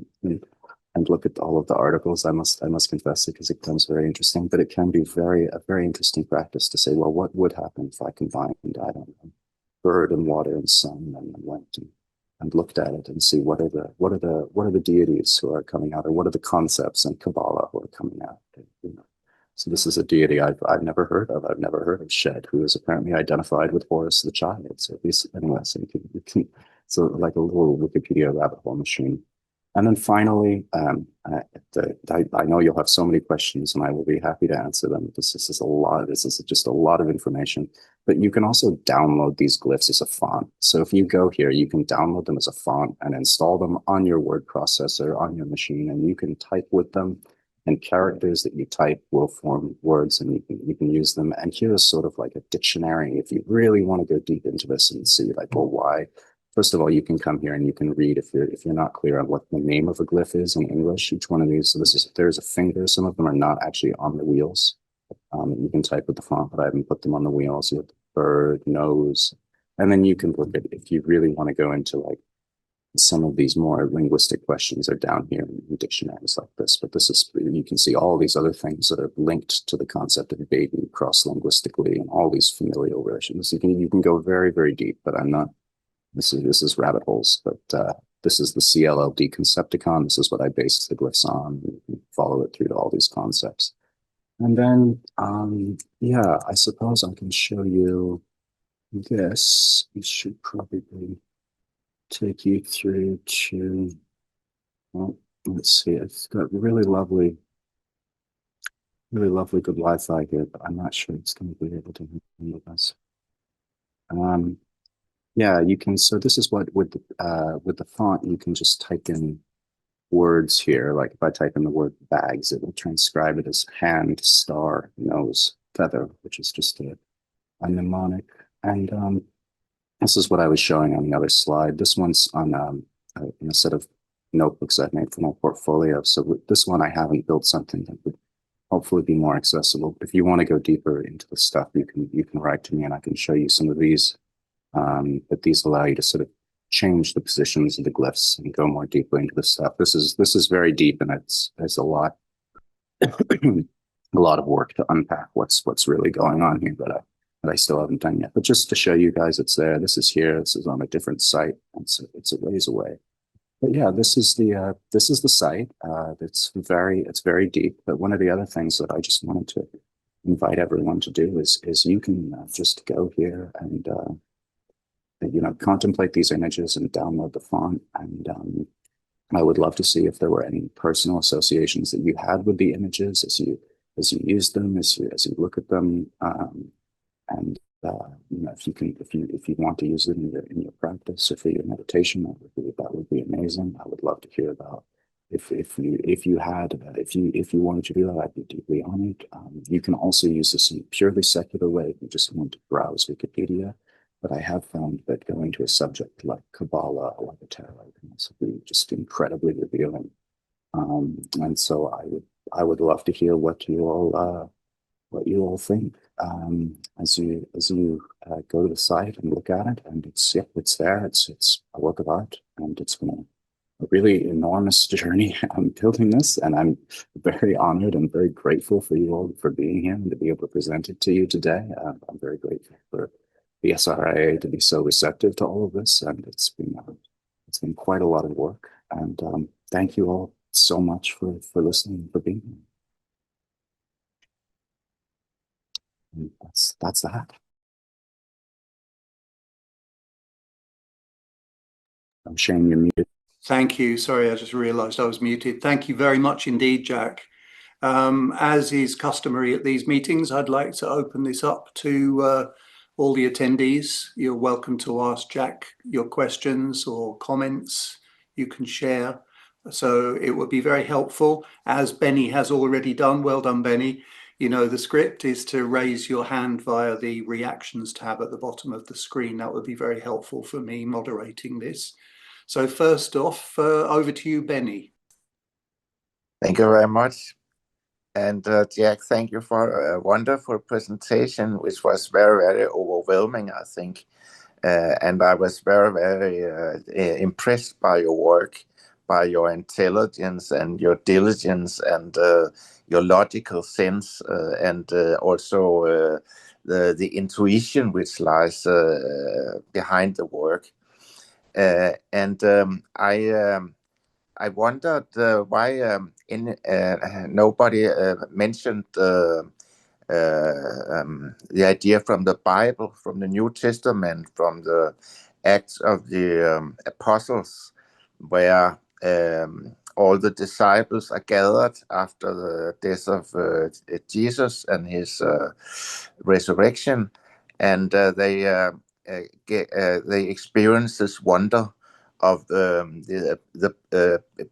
and look at all of the articles. I must confess it, because it becomes very interesting. But it can be a very interesting practice to say, well, what would happen if I combined, I don't know, bird and water and sun, and went and looked at it and see what are the deities who are coming out, or what are the concepts in Kabbalah who are coming out. So this is a deity I've never heard of. I've never heard of Shed, who is apparently identified with Horus the Child. So at least anyway, so you can so like a little Wikipedia rabbit hole machine. And then finally, I know you'll have so many questions, and I will be happy to answer them. This is a lot. This is just a lot of information. But you can also download these glyphs as a font. So if you go here, you can download them as a font and install them on your word processor on your machine, and you can type with them. And characters that you type will form words, and you can use them. And here is sort of like a dictionary if you really want to go deep into this and see, like, well, why? First of all, you can come here and you can read if you're not clear on what the name of a glyph is in English. Each one of these, so there's a finger. Some of them are not actually on the wheels. You can type with the font, but I haven't put them on the wheels. You have the bird, nose, and then you can look at, if you really want to go into like some of these more linguistic questions are down here in dictionaries like this, but this is, you can see all these other things that are linked to the concept of baby cross-linguistically and all these familial relations. You can go very, very deep, but I'm not, this is rabbit holes, but this is the CLLD Concepticon. This is what I based the glyphs on. You can follow it through to all these concepts. And then, yeah, I suppose I can show you this. It should probably take you through to, well, let's see, it's got really lovely good Wi-Fi here, but I'm not sure it's going to be able to handle this. Yeah, you can, so this is what, with the font, you can just type in words here. Like if I type in the word bags, it will transcribe it as hand, star, nose, feather, which is just a mnemonic. And this is what I was showing on the other slide. This one's on in a set of notebooks I've made for my portfolio. So with this one, I haven't built something that would hopefully be more accessible. If you want to go deeper into the stuff, you can write to me and I can show you some of these. But these allow you to sort of change the positions of the glyphs and go more deeply into the stuff. This is very deep, and there's a lot a lot of work to unpack what's really going on here, but I still haven't done yet. But just to show you guys, it's there. This is here. This is on a different site. It's a ways away. But yeah, this is the site. It's very deep. But one of the other things that I just wanted to invite everyone to do is you can just go here and contemplate these images and download the font. And I would love to see if there were any personal associations that you had with the images as you use them, as you look at them. And if you want to use it in your practice or for your meditation, that would be amazing. I would love to hear about if you wanted to do that. I'd be deeply honored. You can also use this in a purely secular way if you just want to browse Wikipedia. But I have found that going to a subject like Kabbalah or like a tarot can also be just incredibly revealing. And so I would love to hear what you all think as you go to the site and look at it. And it's there. It's a work of art, and it's been a really enormous journey. I'm building this, and I'm very honored and very grateful for you all for being here and to be able to present it to you today. I'm very grateful for the SRIA to be so receptive to all of this, and it's been quite a lot of work. And thank you all so much for listening and for being here. And that's that. I'm Shane, you're muted. Thank you. Sorry, I just realized I was muted. Thank you very much indeed, Jack. As is customary at these meetings, I'd like to open this up to all the attendees. You're welcome to ask Jack your questions or comments you can share. So it would be very helpful, as Benny has already done. Well done, Benny. You know, the script is to raise your hand via the reactions tab at the bottom of the screen. That would be very helpful for me moderating this. So first off, over to you, Benny. Thank you very much. And Jack, thank you for a wonderful presentation, which was very, very overwhelming, I think. And I was very, very impressed by your work, by your intelligence and your diligence and your logical sense, and also the intuition which lies behind the work. I wondered why nobody mentioned the idea from the Bible, from the New Testament, from the Acts of the Apostles, where all the disciples are gathered after the death of Jesus and his resurrection, and they experience this wonder of the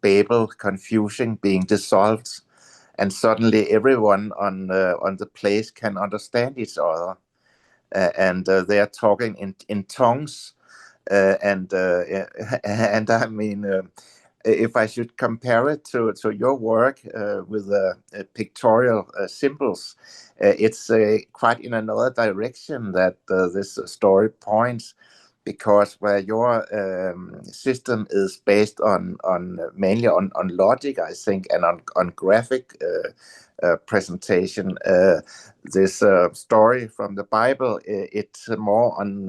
Babel confusion being dissolved, and suddenly everyone on the place can understand each other, and they are talking in tongues, and I mean, if I should compare it to your work with pictorial symbols, it's quite in another direction that this story points. Because where your system is based on mainly on logic, I think, and on graphic presentation, this story from the Bible, it's more on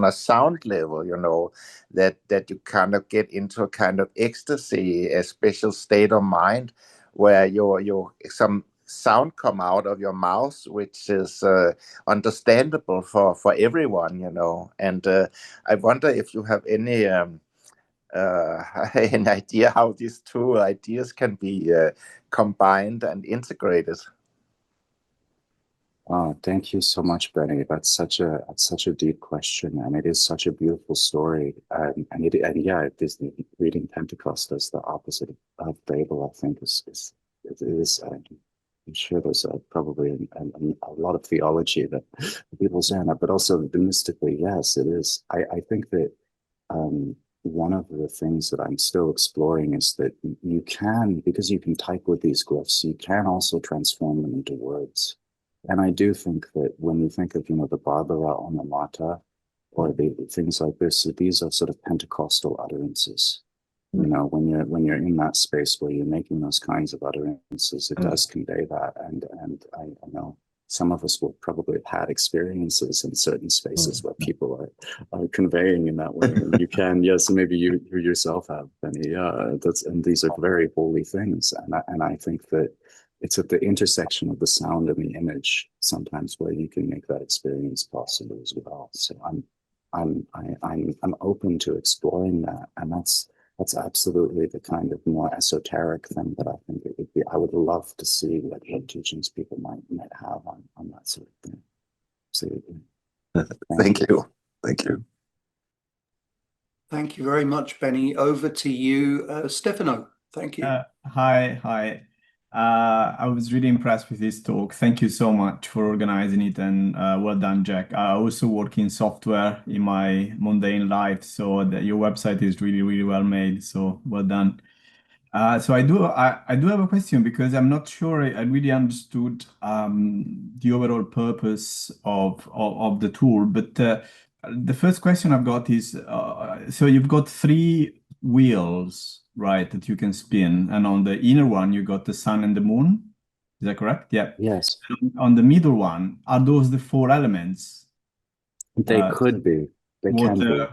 a sound level, you know, that you kind of get into a kind of ecstasy, a special state of mind, where some sound come out of your mouth, which is understandable for everyone, you know. And I wonder if you have any an idea how these two ideas can be combined and integrated. Oh, thank you so much, Benny. That's such a deep question, and it is such a beautiful story. And yeah, it is reading Pentecost as the opposite of Babel. I think is. I'm sure there's probably a lot of theology that people say on that, but also mystically, yes, it is. I think that um, one of the things that I'm still exploring is that you can, because you can type with these glyphs, you can also transform them into words. And I do think that when you think of, the Barbara Onomata or the things like this, these are sort of Pentecostal utterances. When you're in that space where you're making those kinds of utterances, it does convey that. And I know some of us will probably have had experiences in certain spaces where people are conveying in that way. And you can, yes, maybe you yourself have, Benny. Yeah, and these are very holy things. And I think that it's at the intersection of the sound and the image sometimes where you can make that experience possible as well. So I'm open to exploring that, and that's absolutely the kind of more esoteric thing that I think it would be. I would love to see what teachings people might have on that sort of thing. Absolutely. Thank you. Thank you. Thank you very much, Benny. Over to you, Stefano. Thank you. Hi. I was really impressed with this talk. Thank you so much for organizing it, and well done, Jack. I also work in software in my mundane life, so your website is really, really well made. So well done. So I do have a question, because I'm not sure I really understood the overall purpose of the tool. But the first question I've got is, so you've got 3 wheels, right, that you can spin, and on the inner one you got the sun and the moon. Is that correct? Yeah. Yes. On the middle one, are those the 4 elements? They could be. They can be.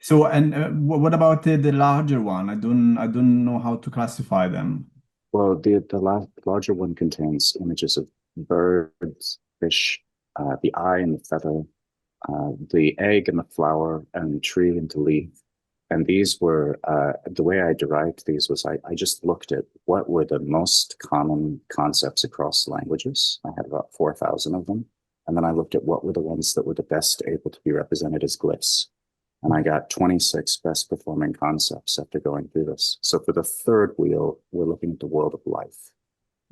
So, and what about the larger one? I don't know how to classify them. Well, the larger one contains images of birds, fish, the eye and the feather, the egg and the flower, and the tree and the leaf. And these were, the way I derived these was I just looked at what were the most common concepts across languages. I had about 4,000 of them. And then I looked at what were the ones that were the best able to be represented as glyphs. And I got 26 best performing concepts after going through this. So for the third wheel, we're looking at the world of life.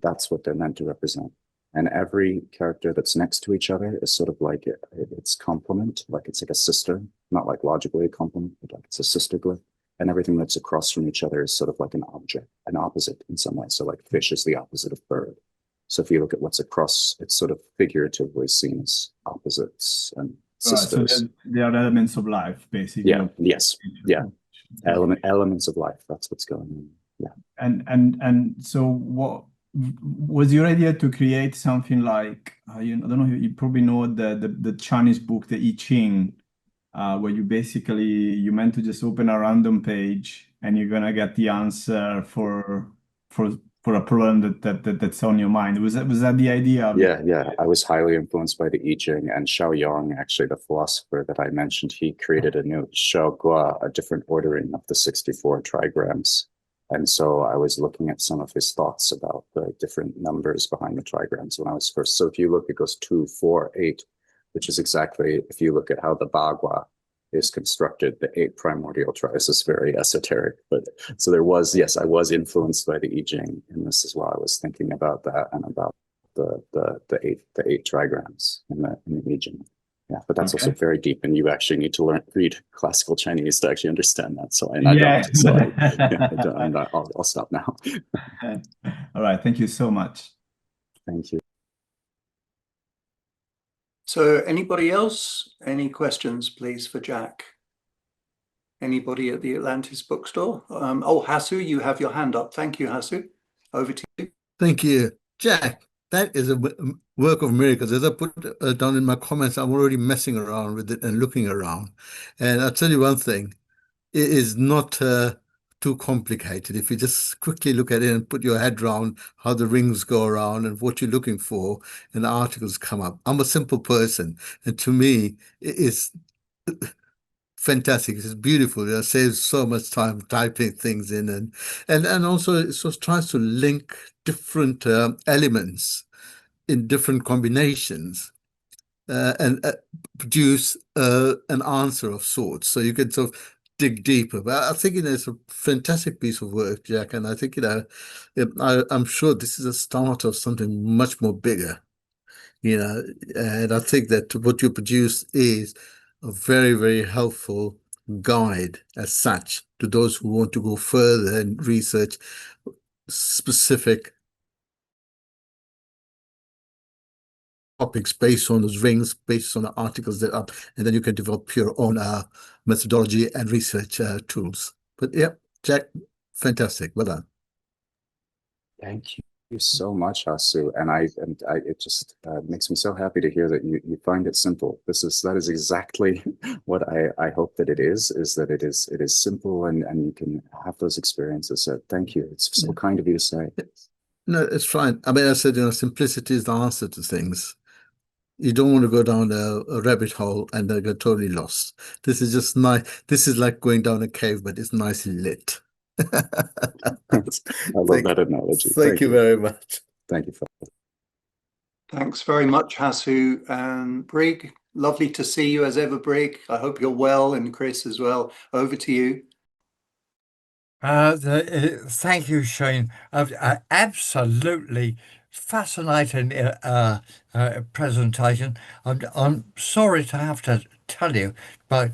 That's what they're meant to represent. And every character that's next to each other is sort of like its complement, like it's like a sister, not like logically a complement, but like it's a sister glyph. And everything that's across from each other is sort of like an object, an opposite in some way. So like fish is the opposite of bird. So if you look at what's across, it's sort of figuratively seen as opposites and sisters. So they are elements of life, basically. Yeah. Yes. Yeah. Elements of life. That's what's going on. Yeah. And so what was your idea to create something like I don't know, you probably know the Chinese book, the I Ching, where you meant to just open a random page and you're gonna get the answer for a problem that's on your mind. Was that the idea? Yeah. I was highly influenced by the I Ching, and Xiaoyang, actually the philosopher that I mentioned, he created a new Xiaogua, a different ordering of the 64 trigrams. And so I was looking at some of his thoughts about the different numbers behind the trigrams when I was first. So if you look, it goes 2, 4, 8, which is exactly, if you look at how the Bagua is constructed, the 8 primordial tries is very esoteric. But so I was influenced by the I Ching, and this is why I was thinking about that and about the eight trigrams in the I Ching. Yeah, but that's also very deep, and you actually need to read classical Chinese to actually understand that. So I don't. So I'll stop now. All right. Thank you so much. Thank you. So anybody else? Any questions, please, for Jack? Anybody at the Atlantis bookstore? Hasu, you have your hand up. Thank you, Hasu. Over to you. Thank you, Jack. That is a work of miracles. As I put down in my comments, I'm already messing around with it and looking around. And I'll tell you one thing, it is not too complicated. If you just quickly look at it and put your head around how the rings go around and what you're looking for, and the articles come up. I'm a simple person, and to me, it is fantastic. It's beautiful. It saves so much time typing things in, and also it tries to link different elements in different combinations and produce an answer of sorts. So you can sort of dig deeper. But I think it's a fantastic piece of work, Jack, and I think I'm sure this is a start of something much more bigger. And I think that what you produce is a very, very helpful guide as such to those who want to go further and research specific topics based on those rings, based on the articles that are, and then you can develop your own methodology and research tools. But yeah, Jack, fantastic. Well done. Thank you so much, Hasu. And it just makes me so happy to hear that you find it simple. That is exactly what I hope that it is that it is simple and you can have those experiences. So thank you. It's so kind of you to say. No, it's fine. I mean, I said, simplicity is the answer to things. You don't want to go down a rabbit hole and then get totally lost. This is just nice. This is like going down a cave, but it's nicely lit. I love that analogy. Thank you very much. Thank you. Thanks very much, Hasu and Brig. Lovely to see you as ever, Brig. I hope you're well, and Chris as well. Over to you. Thank you, Shane. Absolutely fascinating presentation. I'm sorry to have to tell you, but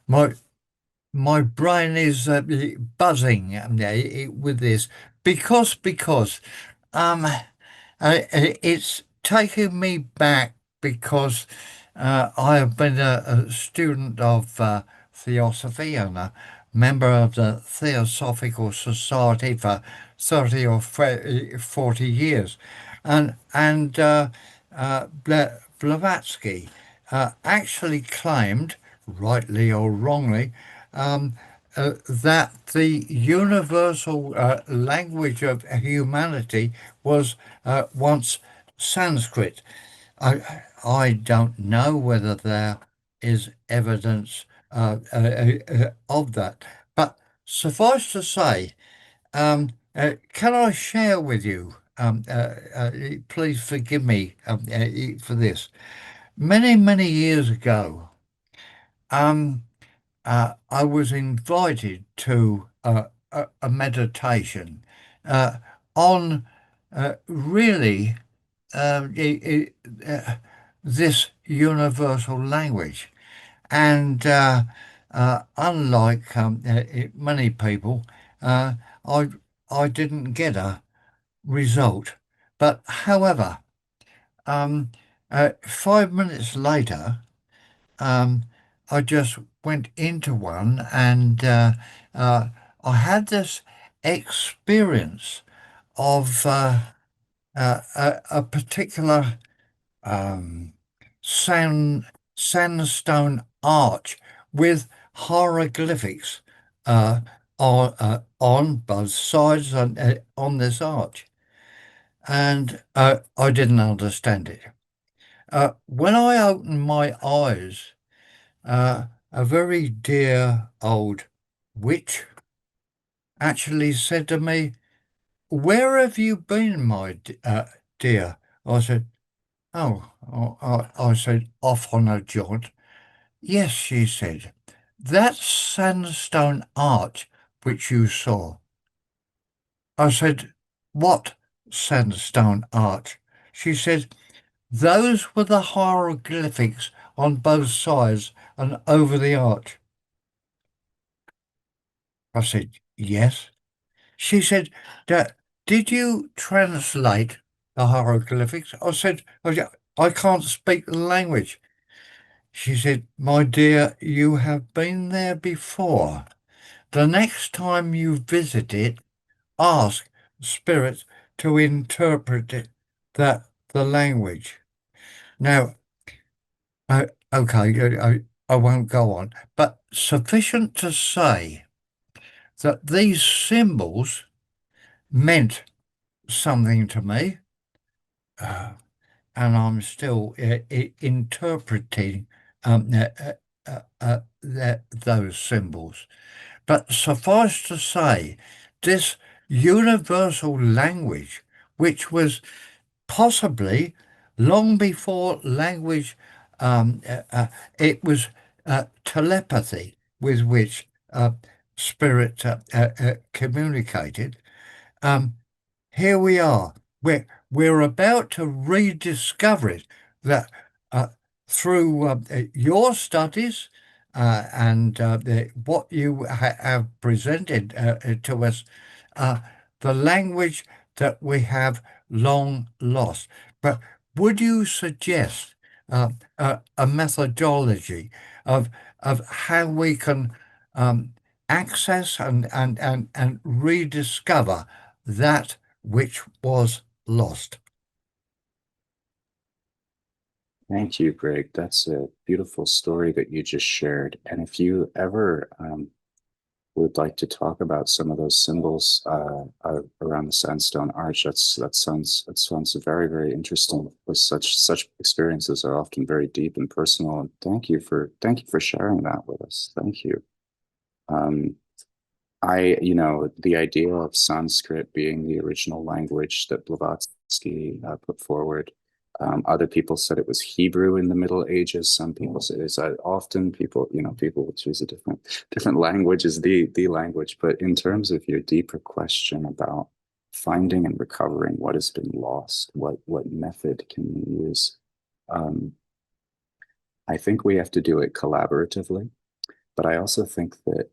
my brain is buzzing with this because it's taking me back because I have been a student of Theosophy and a member of the Theosophical Society for 30 or 40 years. And Blavatsky actually claimed, rightly or wrongly, that the universal language of humanity was once Sanskrit. I don't know whether there is evidence of that, but suffice to say, can I share with you? Please forgive me for this. Many years ago, I was invited to a meditation on really this universal language. And unlike many people, I didn't get a result. But however, 5 minutes later, I just went into one and I had this experience of a particular sandstone arch with hieroglyphics on both sides on this arch. And I didn't understand it. When I opened my eyes, a very dear old witch actually said to me, "Where have you been, my dear?" I said, "Oh," I said, "off on a jaunt." "Yes," she said, "that sandstone arch which you saw." I said, "What sandstone arch?" She said, "Those were the hieroglyphics on both sides and over the arch." I said, "Yes." She said, "Did you translate the hieroglyphics?" I said, "I can't speak the language." She said, "My dear, you have been there before. The next time you visit it, ask Spirit to interpret the language." Now, okay, I won't go on, but sufficient to say that these symbols meant something to me, and I'm still interpreting those symbols. But suffice to say, this universal language, which was possibly long before language, it was telepathy with which spirit communicated. Here we are. We're about to rediscover it. That through your studies and what you have presented to us, the language that we have long lost. But would you suggest a methodology of how we can access and rediscover that which was lost? Thank you, Greg. That's a beautiful story that you just shared. And if you ever would like to talk about some of those symbols around the sandstone arch, that sounds very, very interesting. With such experiences are often very deep and personal. And thank you for sharing that with us. Thank you. The idea of Sanskrit being the original language that Blavatsky put forward. Other people said it was Hebrew in the Middle Ages. Some people say it's often people will choose a different language as the language. But in terms of your deeper question about finding and recovering what has been lost, what method can you use? I think we have to do it collaboratively. But I also think that,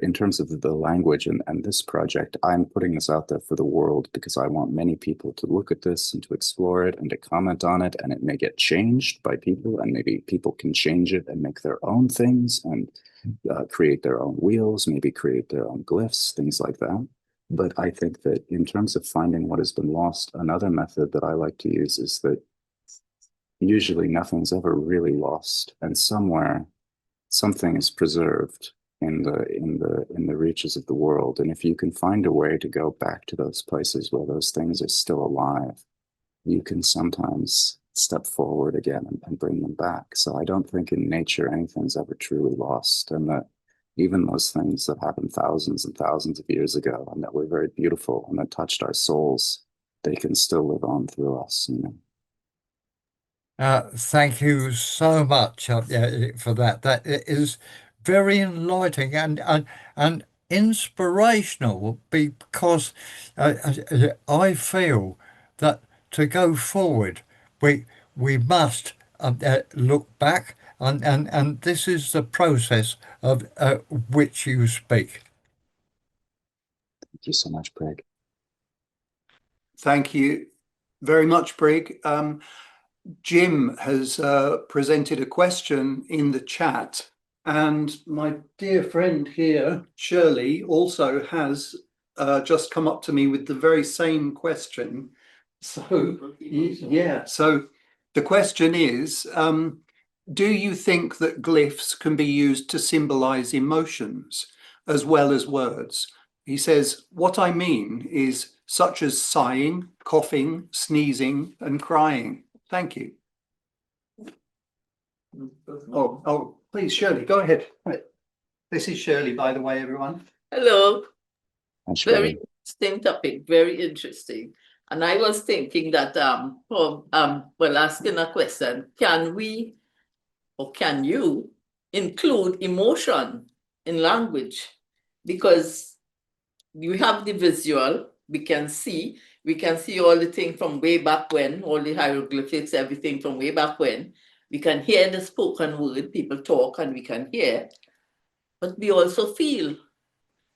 in terms of the language and this project, I'm putting this out there for the world because I want many people to look at this and to explore it and to comment on it, and it may get changed by people, and maybe people can change it and make their own things and create their own wheels, maybe create their own glyphs, things like that. But I think that in terms of finding what has been lost, another method that I like to use is that usually nothing's ever really lost, and somewhere something is preserved in the reaches of the world. And if you can find a way to go back to those places where those things are still alive, you can sometimes step forward again and bring them back. So I don't think in nature anything's ever truly lost, and that even those things that happened thousands and thousands of years ago and that were very beautiful and that touched our souls, they can still live on through us, Thank you so much for that. That is very enlightening and inspirational, because I feel that to go forward, we must look back, and this is the process of which you speak. Thank you so much, Greg. Thank you very much, Brig. Jim has presented a question in the chat, and my dear friend here, Shirley, also has just come up to me with the very same question. So, yeah, so the question is, do you think that glyphs can be used to symbolize emotions as well as words? He says, what I mean is such as sighing, coughing, sneezing, and crying. Thank you. Oh, please, Shirley, go ahead. This is Shirley, by the way, everyone. Hello. Very interesting topic, very interesting. And I was thinking that, asking a question, can we or can you include emotion in language? Because we have the visual, we can see all the things from way back when, all the hieroglyphics, everything from way back when. We can hear the spoken word, people talk and we can hear, but we also feel.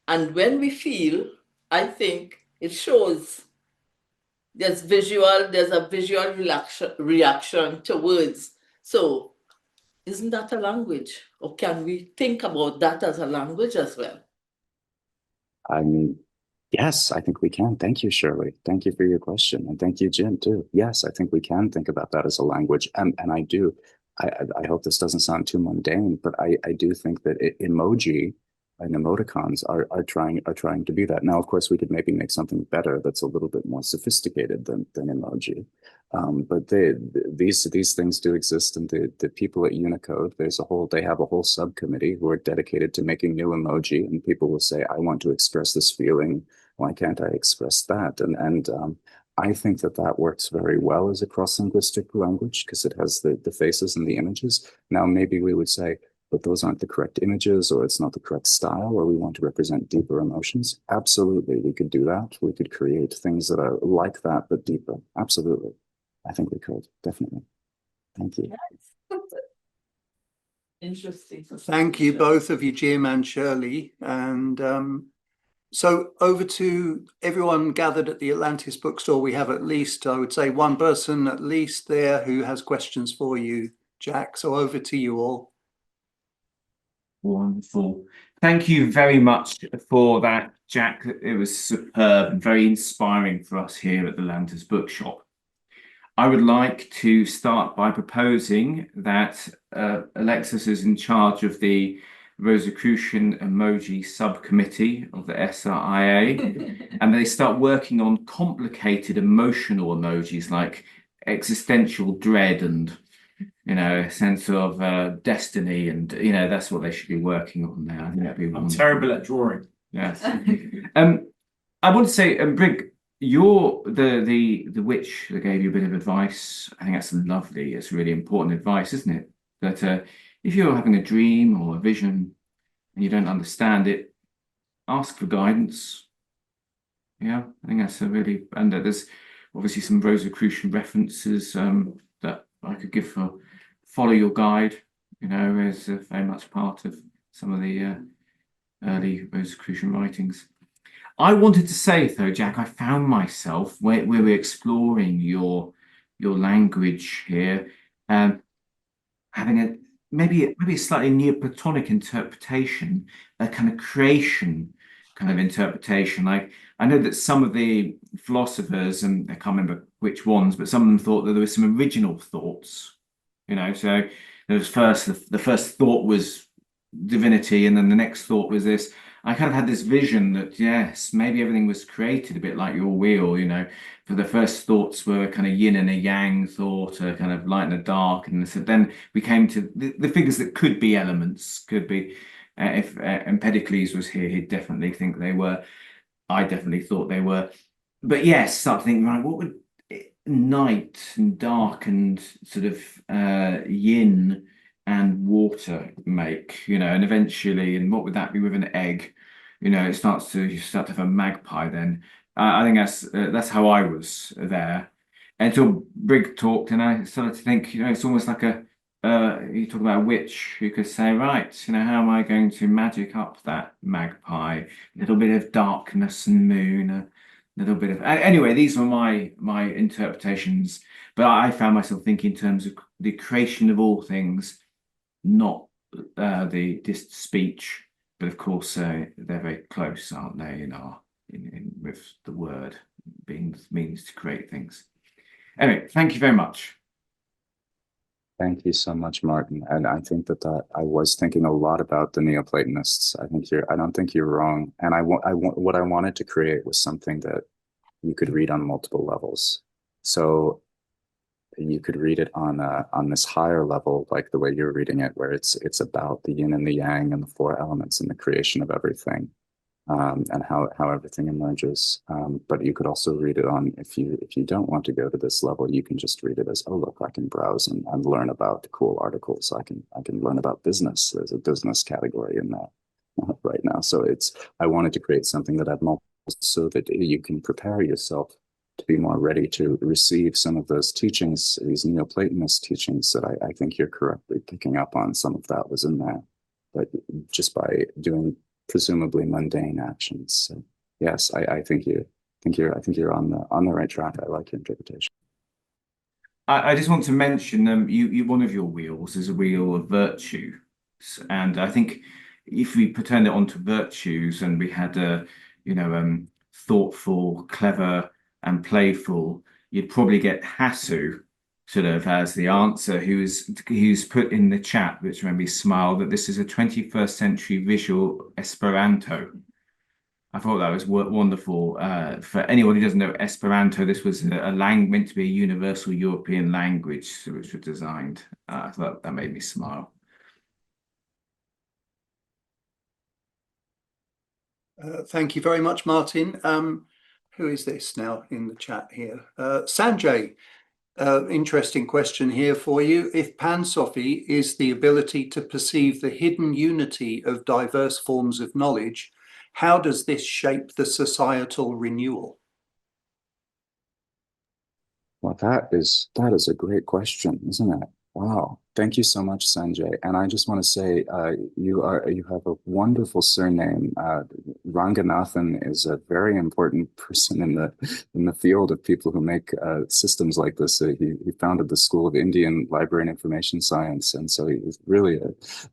And when we feel, I think it shows there's a visual reaction to words. So isn't that a language? Or can we think about that as a language as well? Yes, I think we can. Thank you, Shirley. Thank you for your question. And thank you, Jim, too. Yes, I think we can think about that as a language. And I do. I hope this doesn't sound too mundane, but I do think that emoji and emoticons are trying to be that. Now, of course, we could maybe make something better that's a little bit more sophisticated than emoji. But these things do exist, and the people at Unicode, they have a whole subcommittee who are dedicated to making new emoji, and people will say, I want to express this feeling. Why can't I express that? And I think that that works very well as a cross-linguistic language because it has the faces and the images. Now, maybe we would say, but those aren't the correct images, or it's not the correct style, or we want to represent deeper emotions. Absolutely, we could do that. We could create things that are like that, but deeper. Absolutely. I think we could, definitely. Thank you. Interesting. Thank you, both of you, Jim and Shirley. And so over to everyone gathered at the Atlantis bookstore. We have at least, I would say, one person at least there who has questions for you, Jack. So over to you all. Wonderful. Thank you very much for that, Jack. It was superb and very inspiring for us here at the Atlantis Bookshop. I would like to start by proposing that Alexis is in charge of the Rosicrucian emoji subcommittee of the SRIA, and they start working on complicated emotional emojis like existential dread and, you know, a sense of destiny, and, you know, that's what they should be working on now. I think that'd be I'm wonderful. terrible at drawing. Yes. I want to say, Brig, you're the witch that gave you a bit of advice. I think that's lovely. It's really important advice, isn't it? That if you're having a dream or a vision and you don't understand it, ask for guidance. Yeah, I think that's a really, and there's obviously some Rosicrucian references that I could give for follow your guide, you know, is very much part of some of the early Rosicrucian writings. I wanted to say, though, Jack, I found myself where we're exploring your language here, having a maybe a slightly Neoplatonic interpretation, a kind of creation kind of interpretation. Like, I know that some of the philosophers, and I can't remember which ones, but some of them thought that there were some original thoughts, you know. So there was the first thought was divinity, and then the next thought was this. I kind of had this vision that, yes, maybe everything was created a bit like your wheel, you know. For the first thoughts were a kind of yin and a yang thought, a kind of light and a dark, and so then we came to the figures that could be elements, could be. If Empedocles was here, he'd definitely think they were. I definitely thought they were. But yes, start thinking, right, what would night and dark and sort of yin and water make, you know, and eventually, and what would that be with an egg? You know, you start to have a magpie then. I think that's how I was there. Until Brig talked, and I started to think, you know, it's almost like you talk about a witch who could say, right, you know, how am I going to magic up that magpie? A little bit of darkness and moon, a little bit of... Anyway, these were my interpretations, but I found myself thinking in terms of the creation of all things, not this speech, but of course they're very close, aren't they, with the word being the means to create things. Anyway, thank you very much. Thank you so much, Martin. And I think that I was thinking a lot about the Neoplatonists. I don't think you're wrong. And what I wanted to create was something that you could read on multiple levels. So you could read it on this higher level, like the way you're reading it, where it's about the yin and the yang and the four elements and the creation of everything, and how everything emerges. But you could also read it on, if you don't want to go to this level, you can just read it as, oh look, I can browse and learn about cool articles. I can learn about business. There's a business category in that right now. So I wanted to create something that had multiple, so that you can prepare yourself to be more ready to receive some of those teachings, these Neoplatonist teachings that I think you're correctly picking up on. Some of that was in there, but just by doing presumably mundane actions. So yes, I think you're on the right track. I like your interpretation. I just want to mention, one of your wheels is a wheel of virtue, and I think if we turned it onto virtues and we had thoughtful, clever, and playful, you'd probably get Hasu sort of as the answer, who's put in the chat, which made me smile, that this is a 21st century visual Esperanto. I thought that was wonderful. For anyone who doesn't know Esperanto, this was meant to be a universal European language, which was designed. I thought that made me smile. Thank you very much, Martin. who is this now in the chat here? Sanjay, interesting question here for you. If Pansophy is the ability to perceive the hidden unity of diverse forms of knowledge, how does this shape the societal renewal? Well, that is a great question, isn't it? Wow. Thank you so much, Sanjay. And I just want to say, you have a wonderful surname. Ranganathan is a very important person in the field of people who make systems like this. He founded the School of Indian Library and Information Science, and so he's really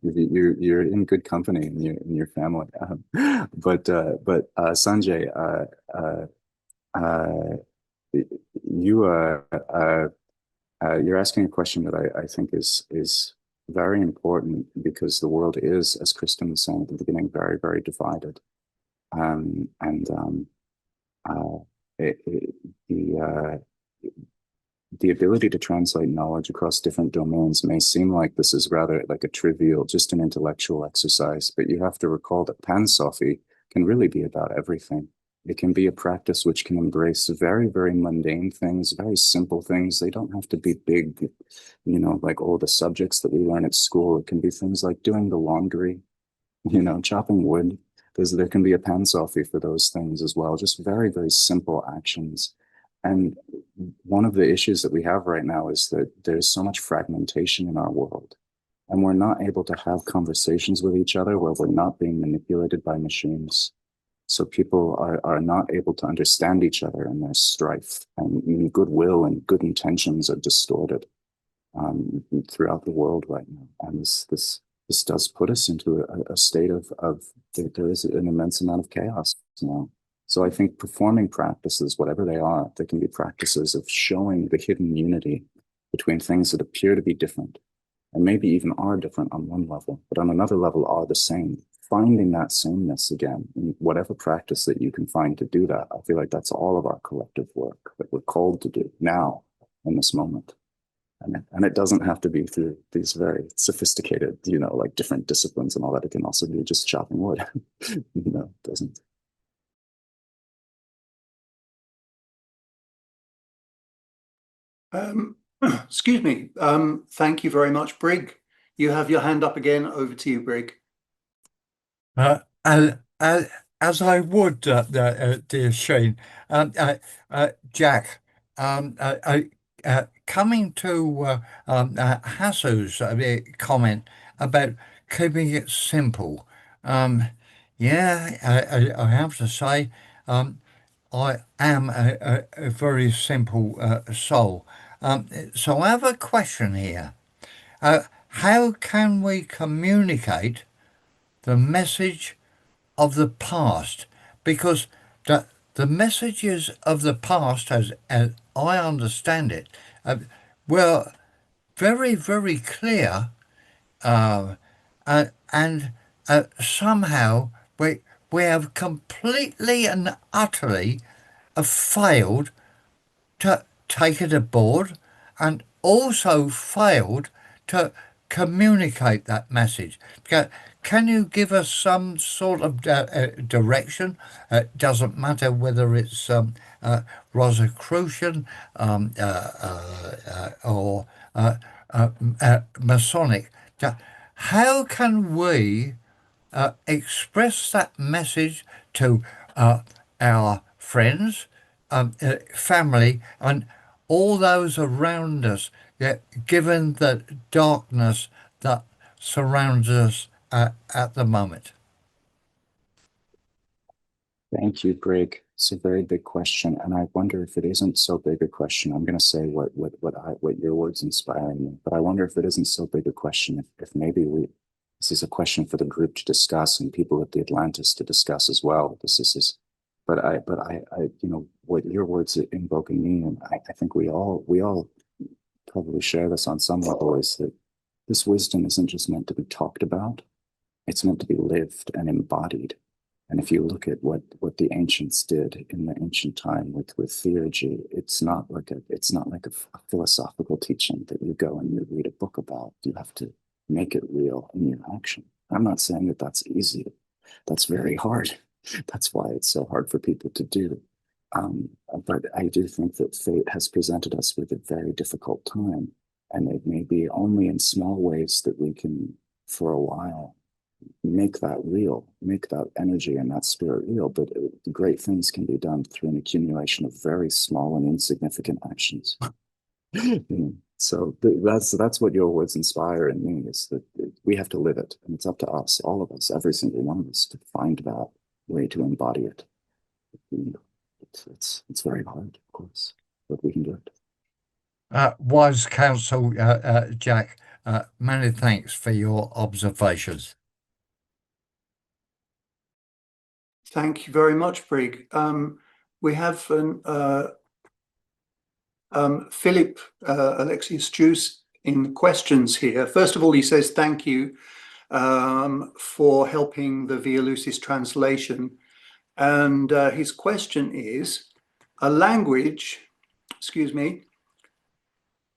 you're in good company in your family. But Sanjay, you're asking a question that I think is very important, because the world is, as Kristen was saying at the beginning, very, very divided. The ability to translate knowledge across different domains may seem like this is rather like a trivial, just an intellectual exercise, but you have to recall that Pansophy can really be about everything. It can be a practice which can embrace very, very mundane things, very simple things. They don't have to be big, like all the subjects that we learn at school. It can be things like doing the laundry, chopping wood. There can be a Pansophy for those things as well, just very, very simple actions. And one of the issues that we have right now is that there's so much fragmentation in our world, and we're not able to have conversations with each other where we're not being manipulated by machines. So people are not able to understand each other, and there's strife, and goodwill and good intentions are distorted throughout the world right now. And this does put us into a state of there is an immense amount of chaos now. So I think performing practices, whatever they are, they can be practices of showing the hidden unity between things that appear to be different, and maybe even are different on one level, but on another level are the same. Finding that sameness again in whatever practice that you can find to do that. I feel like that's all of our collective work that we're called to do now in this moment. And it doesn't have to be through these very sophisticated, like different disciplines and all that. It can also be just chopping wood. It doesn't. Excuse me. Thank you very much, Brig. You have your hand up again. Over to you, Brig. As I would, dear Shane, Jack, coming to Hasu's comment about keeping it simple, yeah, I have to say, I am a very simple soul. So I have a question here. How can we communicate the message of the past? Because the messages of the past, as I understand it, were very, very clear, and somehow we have completely and utterly failed to take it aboard, and also failed to communicate that message. Can you give us some sort of direction? It doesn't matter whether it's Rosicrucian or Masonic. How can we express that message to our friends, family, and all those around us, given the darkness that surrounds us at the moment? Thank you, Brig. It's a very big question, and I wonder if it isn't so big a question. I'm going to say what your words inspire me, but I wonder if it isn't so big a question. If maybe this is a question for the group to discuss, and people at the Atlantis to discuss as well. But I, what your words invoke in me, and I think we all probably share this on some level, is that this wisdom isn't just meant to be talked about; it's meant to be lived and embodied. And if you look at what the ancients did in the ancient time with theurgy, it's not like a philosophical teaching that you go and you read a book about. You have to make it real in your action. I'm not saying that that's easy. That's very hard. That's why it's so hard for people to do. But I do think that fate has presented us with a very difficult time, and it may be only in small ways that we can, for a while, make that real, make that energy and that spirit real. But great things can be done through an accumulation of very small and insignificant actions. So that's what your words inspire in me, is that we have to live it, and it's up to us, all of us, every single one of us, to find that way to embody it. It's very hard, of course, but we can do it. Wise counsel, Jack. Many thanks for your observations. Thank you very much, Brig. We have Philip Alexius Juice in questions here. First of all, he says thank you for helping the Via Lucis translation. And his question is, a language,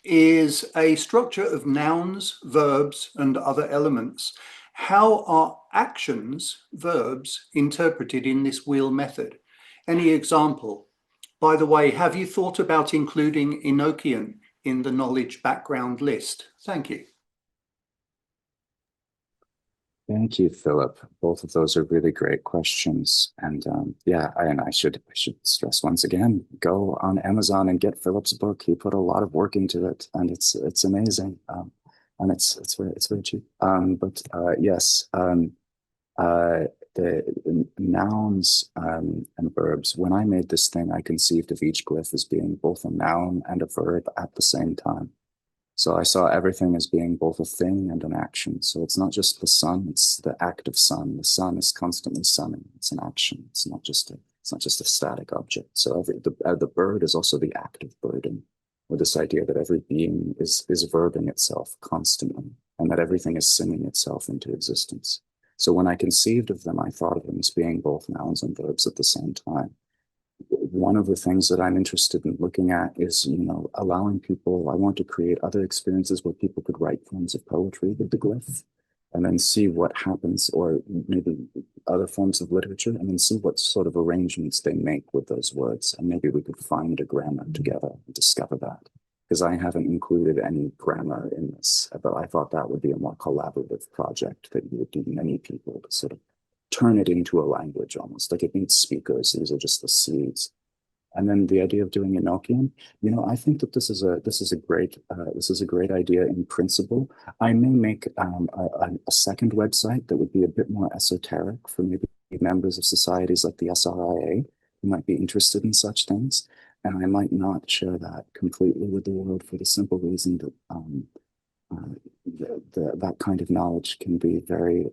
is a structure of nouns, verbs, and other elements. How are actions, verbs, interpreted in this wheel method? Any example? By the way, have you thought about including Enochian in the knowledge background list? Thank you. Thank you, Philip. Both of those are really great questions. And I should stress once again, go on Amazon and get Philip's book. He put a lot of work into it, and it's amazing. And it's very cheap. Yes, the nouns and verbs. When I made this thing, I conceived of each glyph as being both a noun and a verb at the same time. So I saw everything as being both a thing and an action. So it's not just the sun; it's the active sun. The sun is constantly sunning. It's an action. It's not just a static object. So the bird is also the active birding, with this idea that every being is verbing itself constantly, and that everything is singing itself into existence. So when I conceived of them, I thought of them as being both nouns and verbs at the same time. One of the things that I'm interested in looking at is, allowing people, I want to create other experiences where people could write forms of poetry with the glyph, and then see what happens, or maybe other forms of literature, and then see what sort of arrangements they make with those words. And maybe we could find a grammar together and discover that. Because I haven't included any grammar in this, but I thought that would be a more collaborative project that you would do many people to sort of turn it into a language, almost like it needs speakers. These are just the seeds. And then the idea of doing Enochian, I think that this is a great idea in principle. I may make a second website that would be a bit more esoteric for maybe members of societies like the SRIA who might be interested in such things. And I might not share that completely with the world, for the simple reason that that kind of knowledge can be very,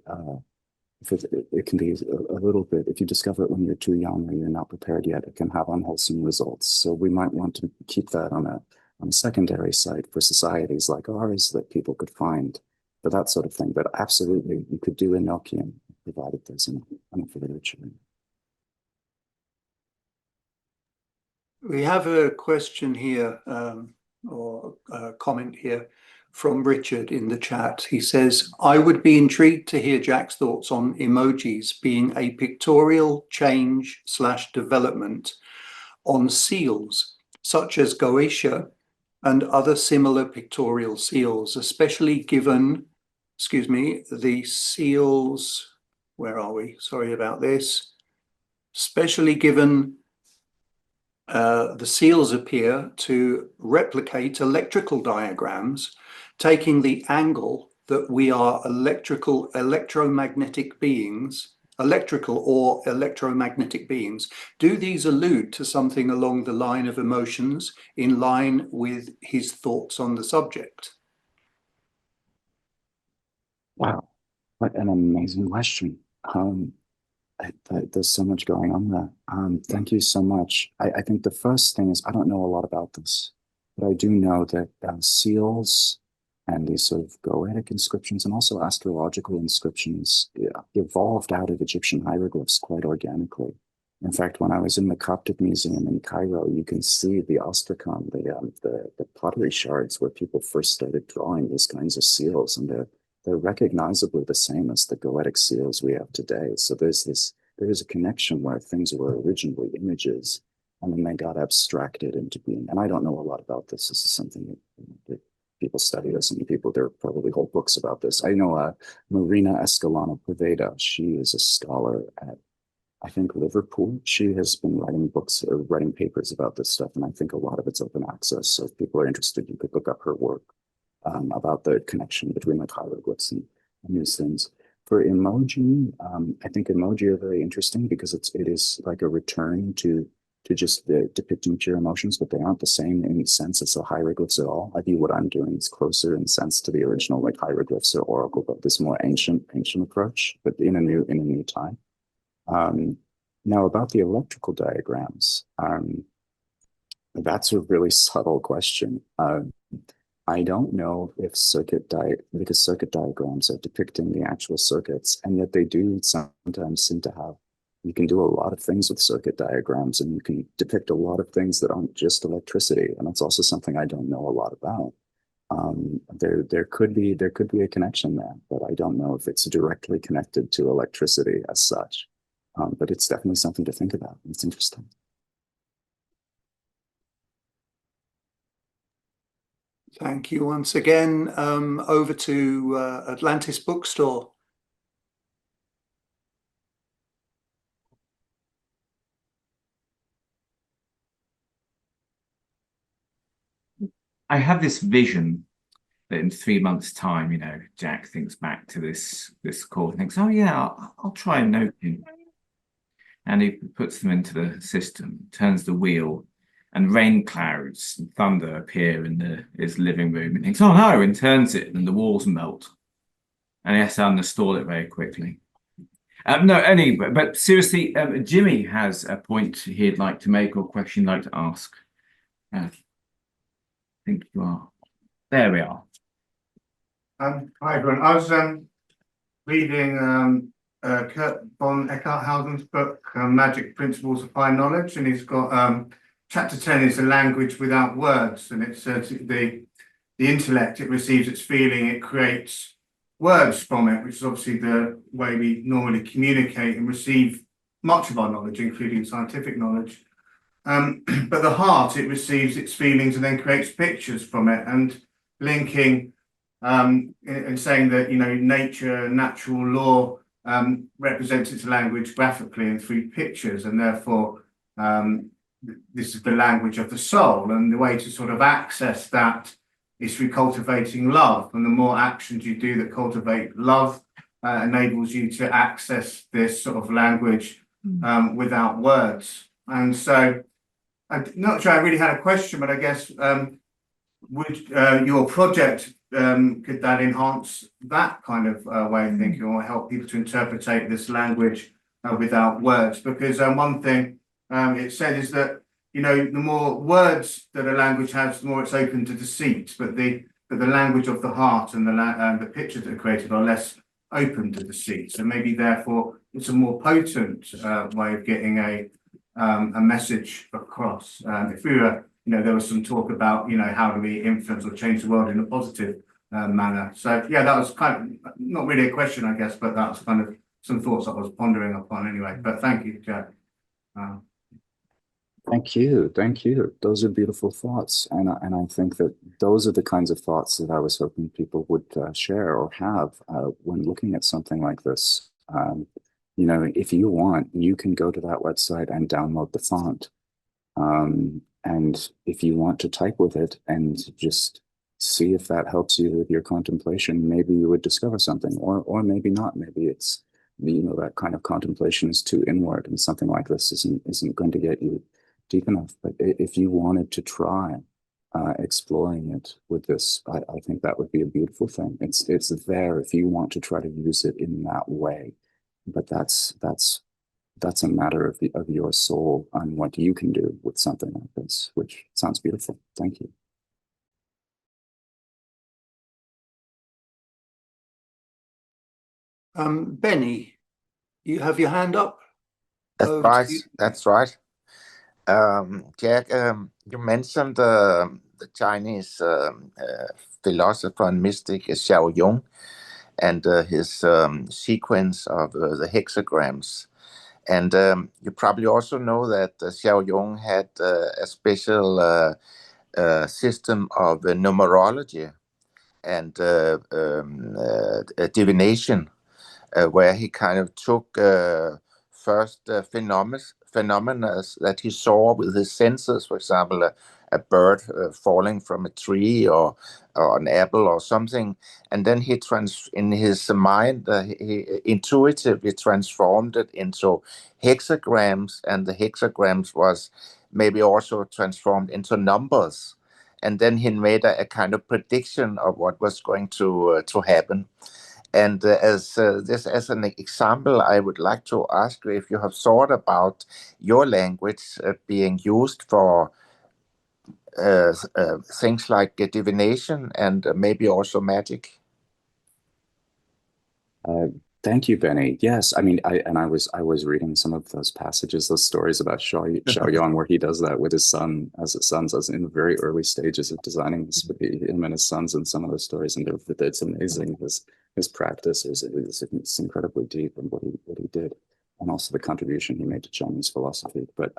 it can be a little bit, if you discover it when you're too young or you're not prepared yet, it can have unwholesome results. So we might want to keep that on a secondary site for societies like ours that people could find for that sort of thing. But absolutely, you could do Enochian, provided there's enough literature. We have a question here, or a comment here from Richard in the chat. He says, I would be intrigued to hear Jack's thoughts on emojis being a pictorial change / development on seals, such as Goetia and other similar pictorial seals, especially given, the seals, where are we? Sorry about this. Especially given the seals appear to replicate electrical diagrams, taking the angle that we are electrical or electromagnetic beings. Do these allude to something along the line of emotions, in line with his thoughts on the subject? Wow, what an amazing question. There's so much going on there. Thank you so much. I think the first thing is, I don't know a lot about this, but I do know that seals and these sort of Goetic inscriptions and also astrological inscriptions evolved out of Egyptian hieroglyphs quite organically. In fact, when I was in the Coptic Museum in Cairo, you can see the ostrakhan, the pottery shards where people first started drawing these kinds of seals, and they're recognizably the same as the Goetic seals we have today. So there is a connection where things were originally images and then they got abstracted into being, and I don't know a lot about this. This is something that people study this, and there are probably whole books about this. I know Marina Escalona Poveda, she is a scholar at, I think, Liverpool. She has been writing books or writing papers about this stuff, and I think a lot of it's open access. So if people are interested, you could look up her work about the connection between like hieroglyphs and these things. For emoji, I think emoji are very interesting because it is like a return to just depicting pure emotions, but they aren't the same in the sense as the hieroglyphs at all. I view what I'm doing is closer in sense to the original like hieroglyphs or oracle, but this more ancient approach, but in a new time. Now about the electrical diagrams, that's a really subtle question. I don't know if because circuit diagrams are depicting the actual circuits, and yet they do sometimes seem to have, you can do a lot of things with circuit diagrams, and you can depict a lot of things that aren't just electricity. And that's also something I don't know a lot about. There could be a connection there, but I don't know if it's directly connected to electricity as such. But it's definitely something to think about. It's interesting. Thank you once again. Over to Atlantis Bookstore. I have this vision that in 3 months' time, you know, Jack thinks back to this call and thinks, oh yeah, I'll try and note him. And he puts them into the system, turns the wheel, and rain clouds and thunder appear in his living room, and thinks, oh no, and turns it, and the walls melt. And he has to uninstall it very quickly. No, anyway, but seriously, Jimmy has a point he'd like to make or a question he'd like to ask. I think you are. There we are. Hi everyone. I was reading Kurt von Eckharthausen's book, Magic Principles of High Knowledge, and he's got chapter 10 is a language without words, and it says the intellect, it receives its feeling, it creates words from it, which is obviously the way we normally communicate and receive much of our knowledge, including scientific knowledge. But the heart, it receives its feelings and then creates pictures from it, and linking and saying that, you know, nature, natural law represents its language graphically and through pictures, and therefore this is the language of the soul, and the way to sort of access that is through cultivating love, and the more actions you do that cultivate love enables you to access this sort of language without words. And so I'm not sure I really had a question, but I guess would your project, could that enhance that kind of way of thinking, or help people to interpret this language without words? Because one thing it said is that, you know, the more words that a language has, the more it's open to deceit. But the language of the heart and the pictures that are created are less open to deceit. So maybe therefore it's a more potent way of getting a message across. If we were, you know, there was some talk about, you know, how do we influence or change the world in a positive manner. So yeah, that was kind of not really a question, I guess, but that was kind of some thoughts I was pondering upon anyway. But thank you, Jack. Thank you. Those are beautiful thoughts, and I think that those are the kinds of thoughts that I was hoping people would share or have when looking at something like this. You know, if you want, you can go to that website and download the font, and if you want to type with it and just see if that helps you with your contemplation, maybe you would discover something, or maybe not. Maybe it's, you know, that kind of contemplation is too inward, and something like this isn't going to get you deep enough. But if you wanted to try exploring it with this, I think that would be a beautiful thing. It's there if you want to try to use it in that way, but that's a matter of your soul and what you can do with something like this, which sounds beautiful. Thank you. Benny, you have your hand up. That's right. That's right. Jack, you mentioned the Chinese philosopher and mystic Xiao Yong and his sequence of the hexagrams. And you probably also know that Xiao Yong had a special system of numerology and divination, where he kind of took first phenomena that he saw with his senses, for example, a bird falling from a tree or an apple or something, and then he in his mind he intuitively transformed it into hexagrams, and the hexagrams was maybe also transformed into numbers, and then he made a kind of prediction of what was going to happen. And as an example, I would like to ask you if you have thought about your language being used for things like divination and maybe also magic. Thank you, Benny. Yes, I mean, I was reading some of those passages, those stories about Xiao Yong, where he does that with his son, as in the very early stages of designing this with him and his sons, and some of those stories, and it's amazing. His practice is incredibly deep in what he did, and also the contribution he made to Chinese philosophy. But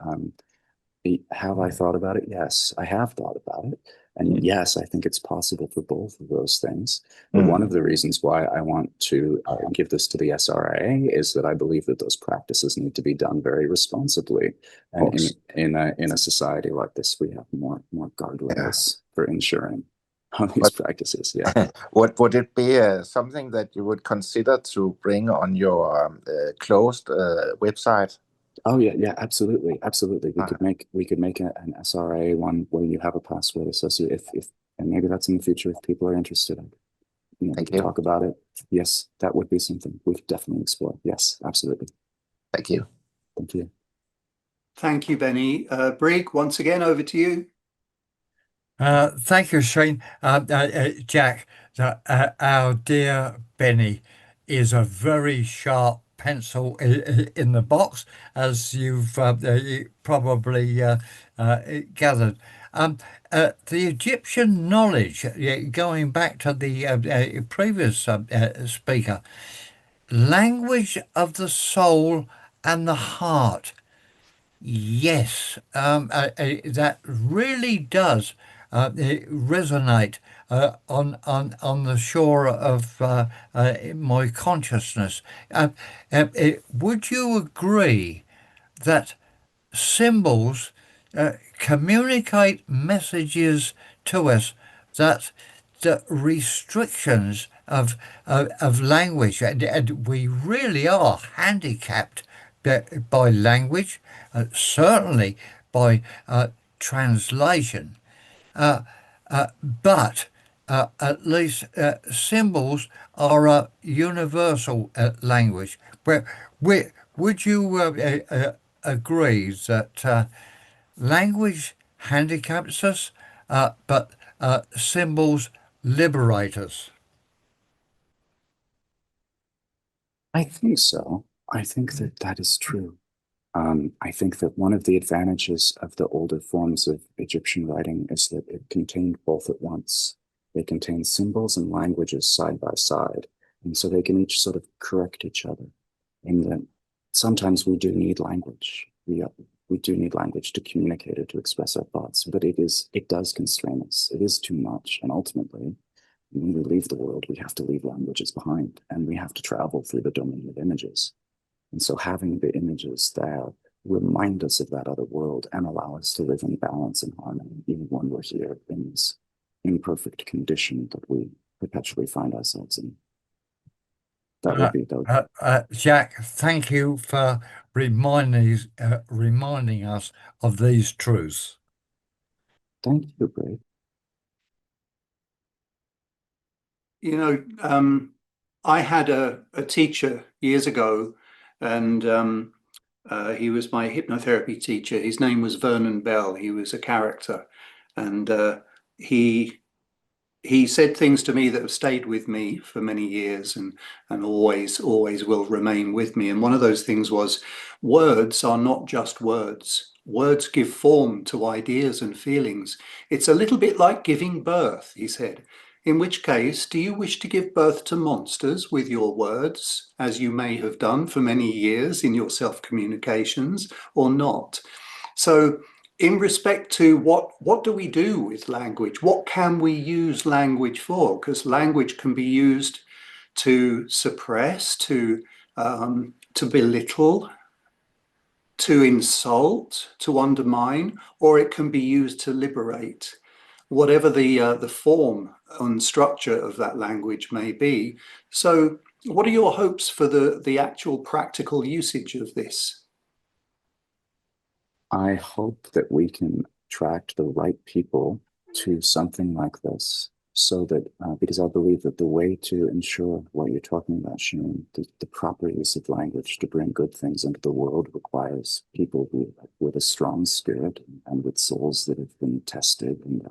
have I thought about it? Yes, I have thought about it. And yes, I think it's possible for both of those things. But one of the reasons why I want to give this to the SRIA is that I believe that those practices need to be done very responsibly. And in a society like this, we have more guardrails for ensuring on these practices. Yeah. What would it be something that you would consider to bring on your closed website? Oh yeah, absolutely. We could make an SRA one where you have a password associated. If and maybe that's in the future if people are interested. We can talk about it. Yes, that would be something we could definitely explore. Yes, absolutely. Thank you. Thank you. Thank you, Benny. Brig, once again, over to you. Thank you, Shane. Jack, our dear Benny is a very sharp pencil in the box, as you've probably gathered. The Egyptian knowledge, going back to the previous speaker, language of the soul and the heart. Yes, that really does resonate on the shore of my consciousness. Would you agree that symbols communicate messages to us that the restrictions of language, and we really are handicapped by language, certainly by translation, but at least symbols are a universal language. Would you agree that language handicaps us, but symbols liberate us? I think so. I think that is true. I think that one of the advantages of the older forms of Egyptian writing is that it contained both at once. They contain symbols and languages side by side, and so they can each sort of correct each other. And that sometimes we do need language. We do need language to communicate or to express our thoughts, but it does constrain us. It is too much, and ultimately, when we leave the world, we have to leave languages behind, and we have to travel through the domain of images. And so having the images there remind us of that other world and allow us to live in balance and harmony, even when we're here in this imperfect condition that we perpetually find ourselves in. That would be Jack, thank you for reminding us of these truths. Thank you, Bray. You know, I had a teacher years ago, and he was my hypnotherapy teacher. His name was Vernon Bell. He was a character, and he said things to me that have stayed with me for many years and always will remain with me. And one of those things was, words are not just words. Words give form to ideas and feelings. It's a little bit like giving birth, he said. In which case, do you wish to give birth to monsters with your words, as you may have done for many years in your self-communications, or not? So in respect to what do we do with language? What can we use language for? Because language can be used to suppress, to belittle, to insult, to undermine, or it can be used to liberate. Whatever the form and structure of that language may be. So what are your hopes for the actual practical usage of this? I hope that we can attract the right people to something like this, so that because I believe that the way to ensure what you're talking about, Sharon, the proper use of language to bring good things into the world requires people with a strong spirit and with souls that have been tested and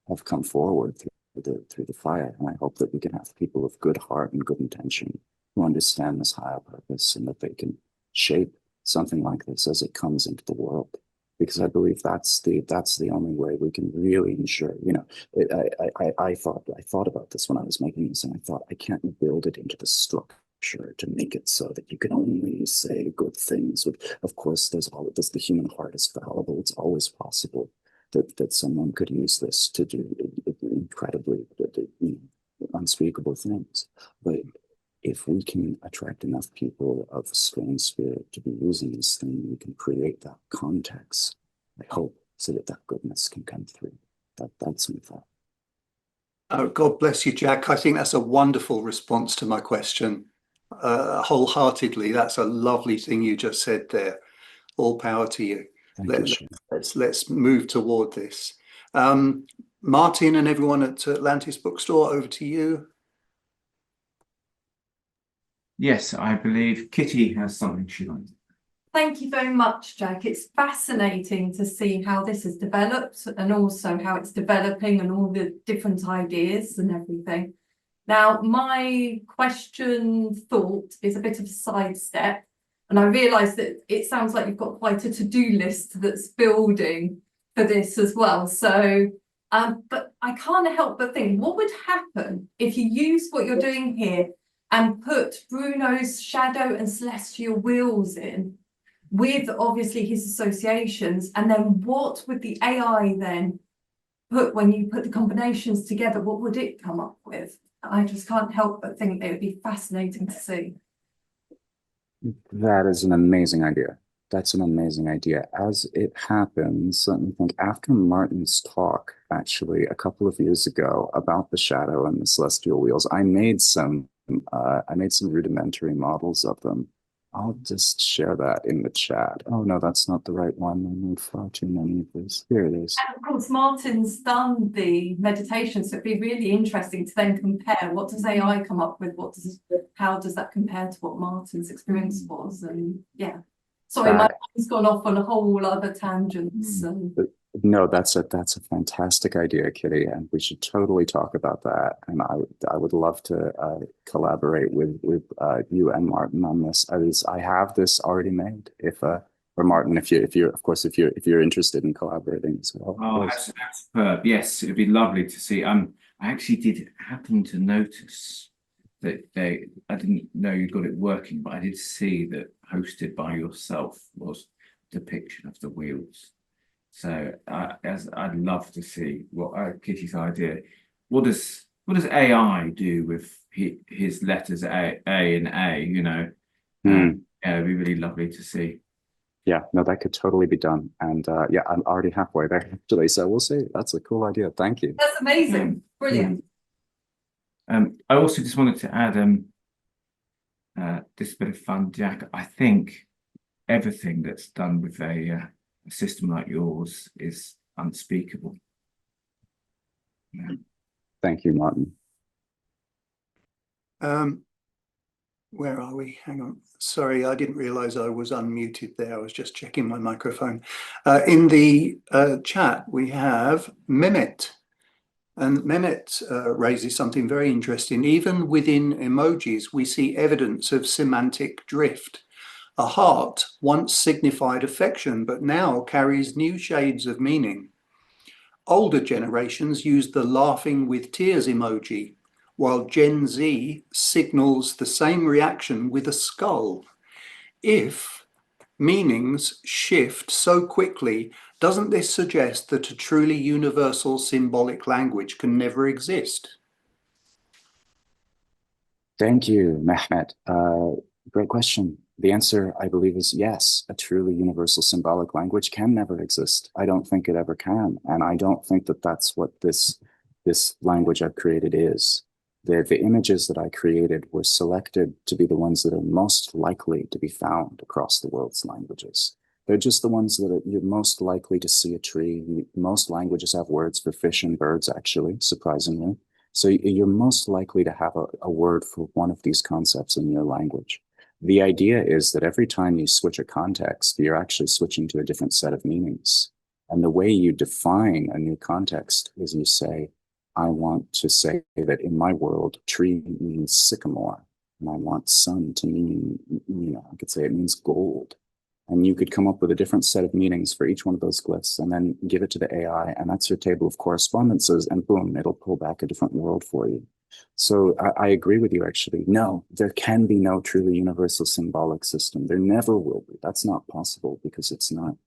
have come forward through the fire. And I hope that we can have people of good heart and good intention who understand this higher purpose, and that they can shape something like this as it comes into the world. Because I believe that's the only way we can really ensure. You know, I thought about this when I was making this, and I thought, I can't build it into the structure to make it so that you can only say good things. Of course, there's the human heart is fallible. It's always possible that someone could use this to do incredibly unspeakable things. But if we can attract enough people of a strong spirit to be using this thing, we can create that context, I hope, so that goodness can come through. That's my thought. Oh, God bless you, Jack. I think that's a wonderful response to my question. Wholeheartedly, that's a lovely thing you just said there. All power to you. Let's move toward this. Martin and everyone at Atlantis Bookstore, over to you. Yes, I believe Kitty has something she likes. Thank you very much, Jack. It's fascinating to see how this has developed, and also how it's developing and all the different ideas and everything. Now, my thought is a bit of a sidestep, and I realise that it sounds like you've got quite a to-do list that's building for this as well. So, but I can't help but think, what would happen if you use what you're doing here and put Bruno's shadow and celestial wheels in, with obviously his associations, and then what would the AI then put when you put the combinations together? What would it come up with? I just can't help but think it would be fascinating to see. That is an amazing idea. That's an amazing idea. As it happens, let me think, after Martin's talk, actually, a couple of years ago, about the shadow and the celestial wheels, I made some rudimentary models of them. I'll just share that in the chat. Oh no, that's not the right one. I made far too many of these. Here it is. And of course, Martin's done the meditation, so it'd be really interesting to then compare. What does AI come up with? How does that compare to what Martin's experience was? And yeah, sorry, my mind's gone off on a whole other tangents. No, that's a fantastic idea, Kitty, and we should totally talk about that. And I would love to collaborate with you and Martin on this. I have this already made. For Martin, if you're interested in collaborating as well. Oh, that's superb. Yes, it'd be lovely to see. I actually did happen to notice that I didn't know you got it working, but I did see that hosted by yourself was a depiction of the wheels. So I'd love to see what Kitty's idea. What does AI do with his letters A and A? You know, yeah, it'd be really lovely to see. Yeah, no, that could totally be done. And yeah, I'm already halfway there actually. So we'll see. That's a cool idea. Thank you. That's amazing. Brilliant. I also just wanted to add this bit of fun, Jack. I think everything that's done with a system like yours is unspeakable. Yeah. Thank you, Martin. Where are we? Hang on. Sorry, I didn't realize I was unmuted there. I was just checking my microphone. In the chat, we have Mehmet. And Mehmet raises something very interesting. Even within emojis, we see evidence of semantic drift. A heart once signified affection, but now carries new shades of meaning. Older generations use the laughing with tears emoji, while Gen Z signals the same reaction with a skull. If meanings shift so quickly, doesn't this suggest that a truly universal symbolic language can never exist? Thank you, Mehmet. Great question. The answer, I believe, is yes. A truly universal symbolic language can never exist. I don't think it ever can. And I don't think that that's what this language I've created is. The images that I created were selected to be the ones that are most likely to be found across the world's languages. They're just the ones that you're most likely to see a tree. Most languages have words for fish and birds, actually, surprisingly. So you're most likely to have a word for one of these concepts in your language. The idea is that every time you switch a context, you're actually switching to a different set of meanings. And the way you define a new context is you say, I want to say that in my world, tree means sycamore, and I want sun to mean, I could say it means gold. And you could come up with a different set of meanings for each one of those glyphs and then give it to the AI, and that's your table of correspondences, and boom, it'll pull back a different world for you. So I agree with you, actually. No, there can be no truly universal symbolic system. There never will be. That's not possible because it's not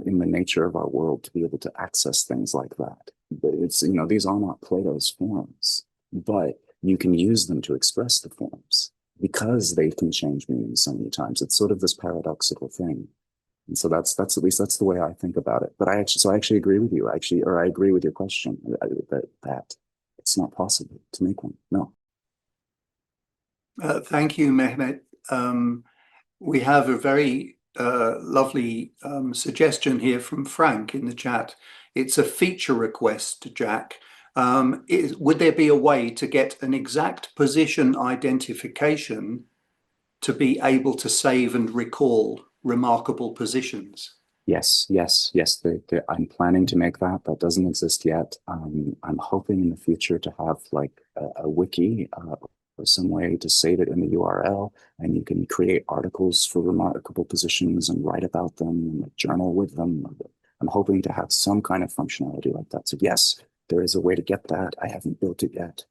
in the nature of our world to be able to access things like that. But it's, these are not Plato's forms, but you can use them to express the forms because they can change meaning so many times. It's sort of this paradoxical thing. And so that's at least that's the way I think about it. But I actually agree with you, or I agree with your question that it's not possible to make one. No. Thank you, Mehmet. We have a very lovely suggestion here from Frank in the chat. It's a feature request, Jack. Would there be a way to get an exact position identification to be able to save and recall remarkable positions? Yes. I'm planning to make that. That doesn't exist yet. I'm hoping in the future to have like a wiki or some way to save it in the URL, and you can create articles for remarkable positions and write about them and journal with them. I'm hoping to have some kind of functionality like that. So yes, there is a way to get that. I haven't built it yet.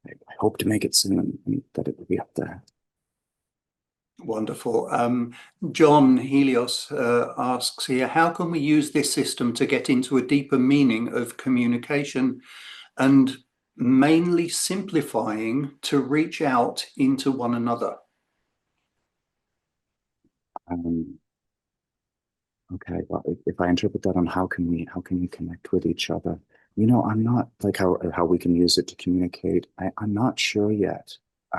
I hope to make it soon and that it will be up there. Wonderful. John Helios asks here, how can we use this system to get into a deeper meaning of communication and mainly simplifying to reach out into one another? Okay, well, if I interpret that on how can we connect with each other, I'm not like how we can use it to communicate. I'm not sure yet.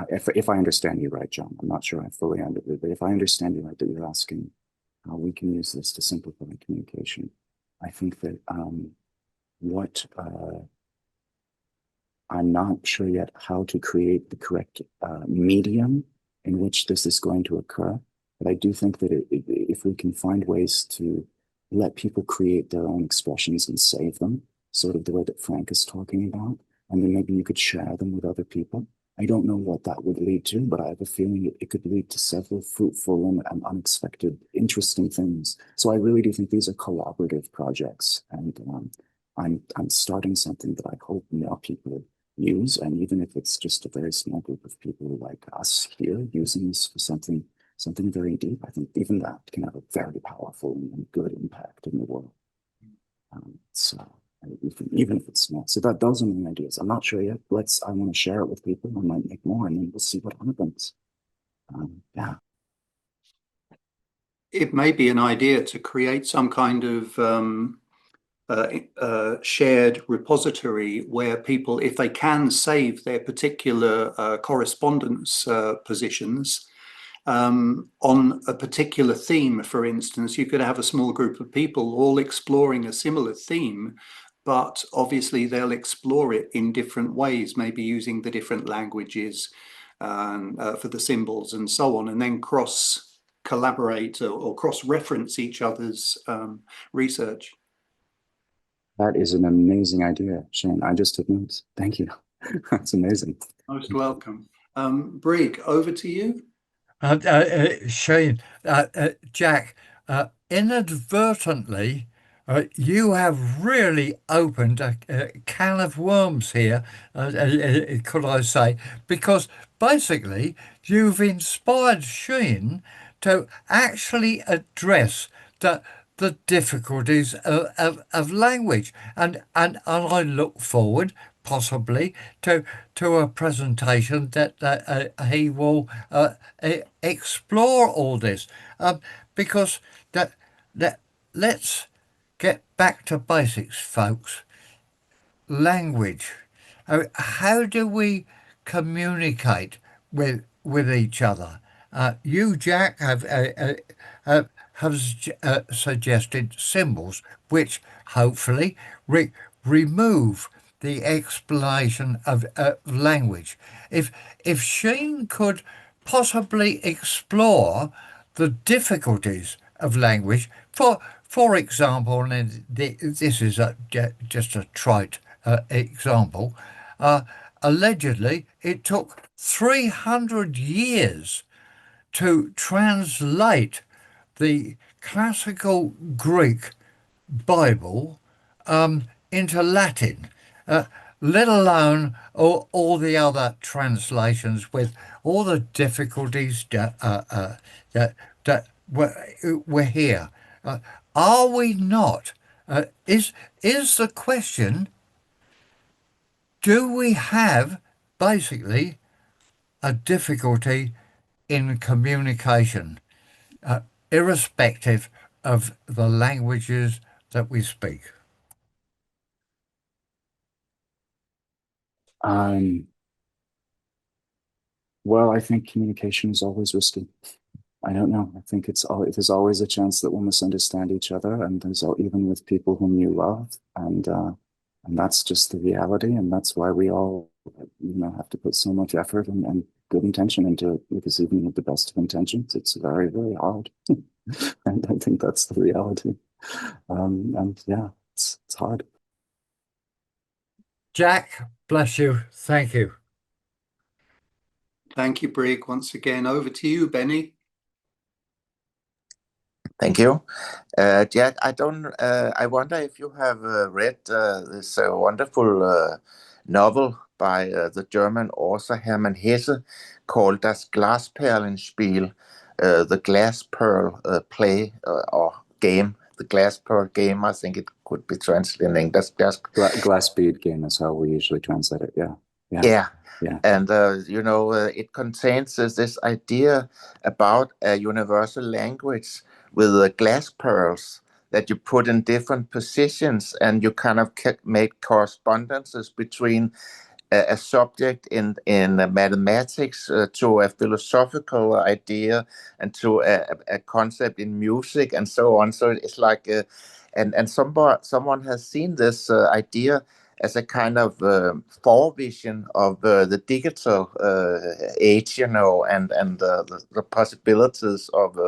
If I understand you right, John, I'm not sure I fully understood, but if I understand you right, that you're asking how we can use this to simplify communication, I think that I'm not sure yet how to create the correct medium in which this is going to occur. But I do think that if we can find ways to let people create their own expressions and save them, sort of the way that Frank is talking about, and then maybe you could share them with other people. I don't know what that would lead to, but I have a feeling it could lead to several fruitful and unexpected, interesting things. So I really do think these are collaborative projects, and I'm starting something that I hope more people use, and even if it's just a very small group of people like us here using this for something very deep, I think even that can have a very powerful and good impact in the world. So even if it's small. So those are my ideas. I'm not sure yet. I want to share it with people. I might make more, and then we'll see what happens. Yeah. It may be an idea to create some kind of shared repository where people, if they can save their particular correspondence positions on a particular theme, for instance, you could have a small group of people all exploring a similar theme, but obviously they'll explore it in different ways, maybe using the different languages for the symbols and so on, and then cross-collaborate or cross-reference each other's research. That is an amazing idea, Shane. I just took notes. Thank you. That's amazing. Most welcome. Brig, over to you. Shane, Jack, inadvertently, You have really opened a can of worms here, could I say, because basically you've inspired Sheen to actually address the difficulties of language, and I look forward possibly to a presentation that he will explore all this, because let's get back to basics, folks. Language. How do we communicate with each other? You, Jack, have suggested symbols, which hopefully remove the explanation of language. If Sheen could possibly explore the difficulties of language, for example, and this is just a trite example, allegedly it took 300 years to translate the classical Greek Bible into Latin, let alone all the other translations with all the difficulties that were here. Are we not? Is the question, do we have basically a difficulty in communication, irrespective of the languages that we speak? Well, I think communication is always risky. I don't know. I think there's always a chance that we'll misunderstand each other, and even with people whom you love, and that's just the reality, and that's why we all, have to put so much effort and good intention into it, because even with the best of intentions, it's very, very hard. And I think that's the reality. And yeah, it's hard. Jack, bless you. Thank you. Thank you, Brig. Once again, over to you, Benny. Thank you. Jack, I wonder if you have read this wonderful novel by the German author Hermann Hesse called Das Glasperlenspiel, the glass pearl play or game. The glass pearl game, I think it could be translated in English. Glass bead game is how we usually translate it. Yeah. And it contains this idea about a universal language with glass pearls that you put in different positions, and you kind of make correspondences between a subject in mathematics to a philosophical idea and to a concept in music and so on. So it's like, and someone has seen this idea as a kind of forevision of the digital age, and the possibilities of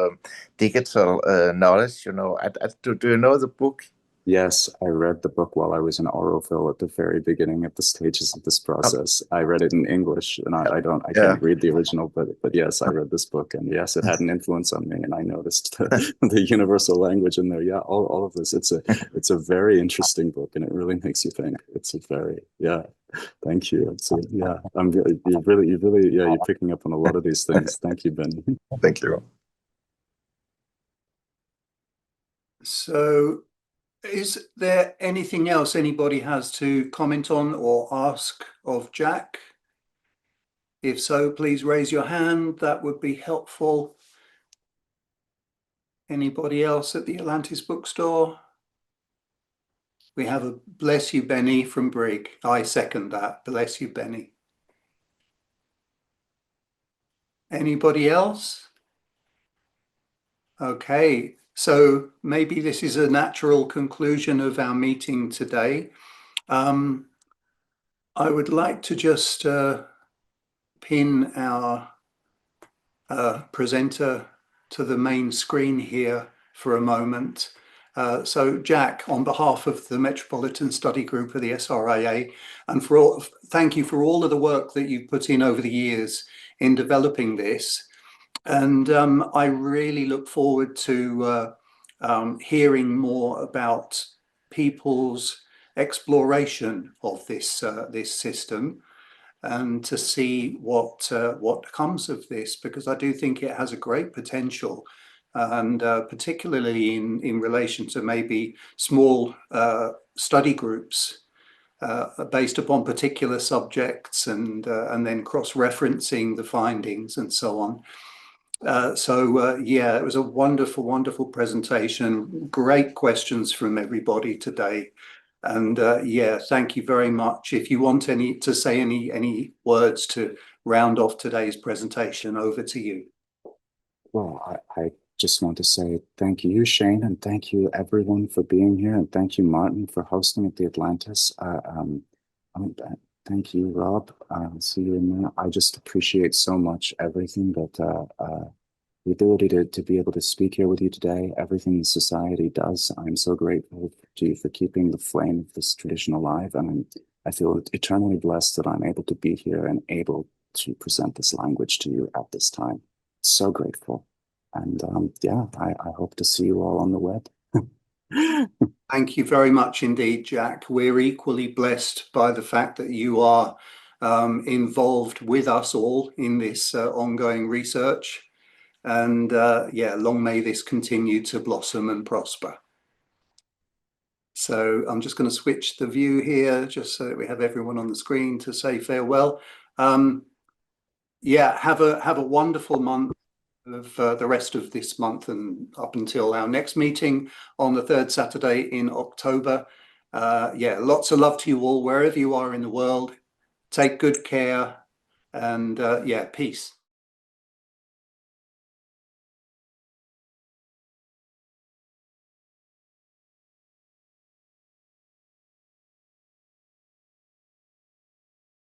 digital knowledge. Do you know the book? Yes, I read the book while I was in Oroville at the very beginning of the stages of this process. I read it in English, and I can't read the original, but yes, I read this book, and yes, it had an influence on me, and I noticed the universal language in there. Yeah, all of this. It's a very interesting book, and it really makes you think. It's a very, thank you. You're picking up on a lot of these things. Thank you, Ben. Thank you. So, is there anything else anybody has to comment on or ask of Jack? If so, please raise your hand. That would be helpful. Anybody else at the Atlantis bookstore? We have a bless you, Benny, from Brig. I second that. Bless you, Benny. Anybody else? Okay. So maybe this is a natural conclusion of our meeting today. I would like to just pin our presenter to the main screen here for a moment. So Jack, on behalf of the Metropolitan Study Group of the SRIA, and thank you for all of the work that you've put in over the years in developing this. And I really look forward to hearing more about people's exploration of this this system, and to see what comes of this, because I do think it has a great potential, and particularly in relation to maybe small study groups based upon particular subjects, and then cross-referencing the findings and so on. Yeah, it was a wonderful, wonderful presentation. Great questions from everybody today. And yeah, thank you very much. If you want to say any words to round off today's presentation, over to you. Well, I just want to say thank you, Shane, and thank you everyone for being here, and thank you, Martin, for hosting at the Atlantis. Thank you, Rob. See you in there. I just appreciate so much everything that the ability to be able to speak here with you today, everything the Society does. I'm so grateful to you for keeping the flame of this tradition alive, and I feel eternally blessed that I'm able to be here and able to present this language to you at this time. So grateful. And yeah, I hope to see you all on the web. Thank you very much indeed, Jack. We're equally blessed by the fact that you are involved with us all in this ongoing research. And yeah, long may this continue to blossom and prosper. So I'm just going to switch the view here, just so that we have everyone on the screen to say farewell. Yeah, have a wonderful month of the rest of this month, and up until our next meeting on the 3rd Saturday in October. Yeah, lots of love to you all, wherever you are in the world. Take good care, and yeah, peace.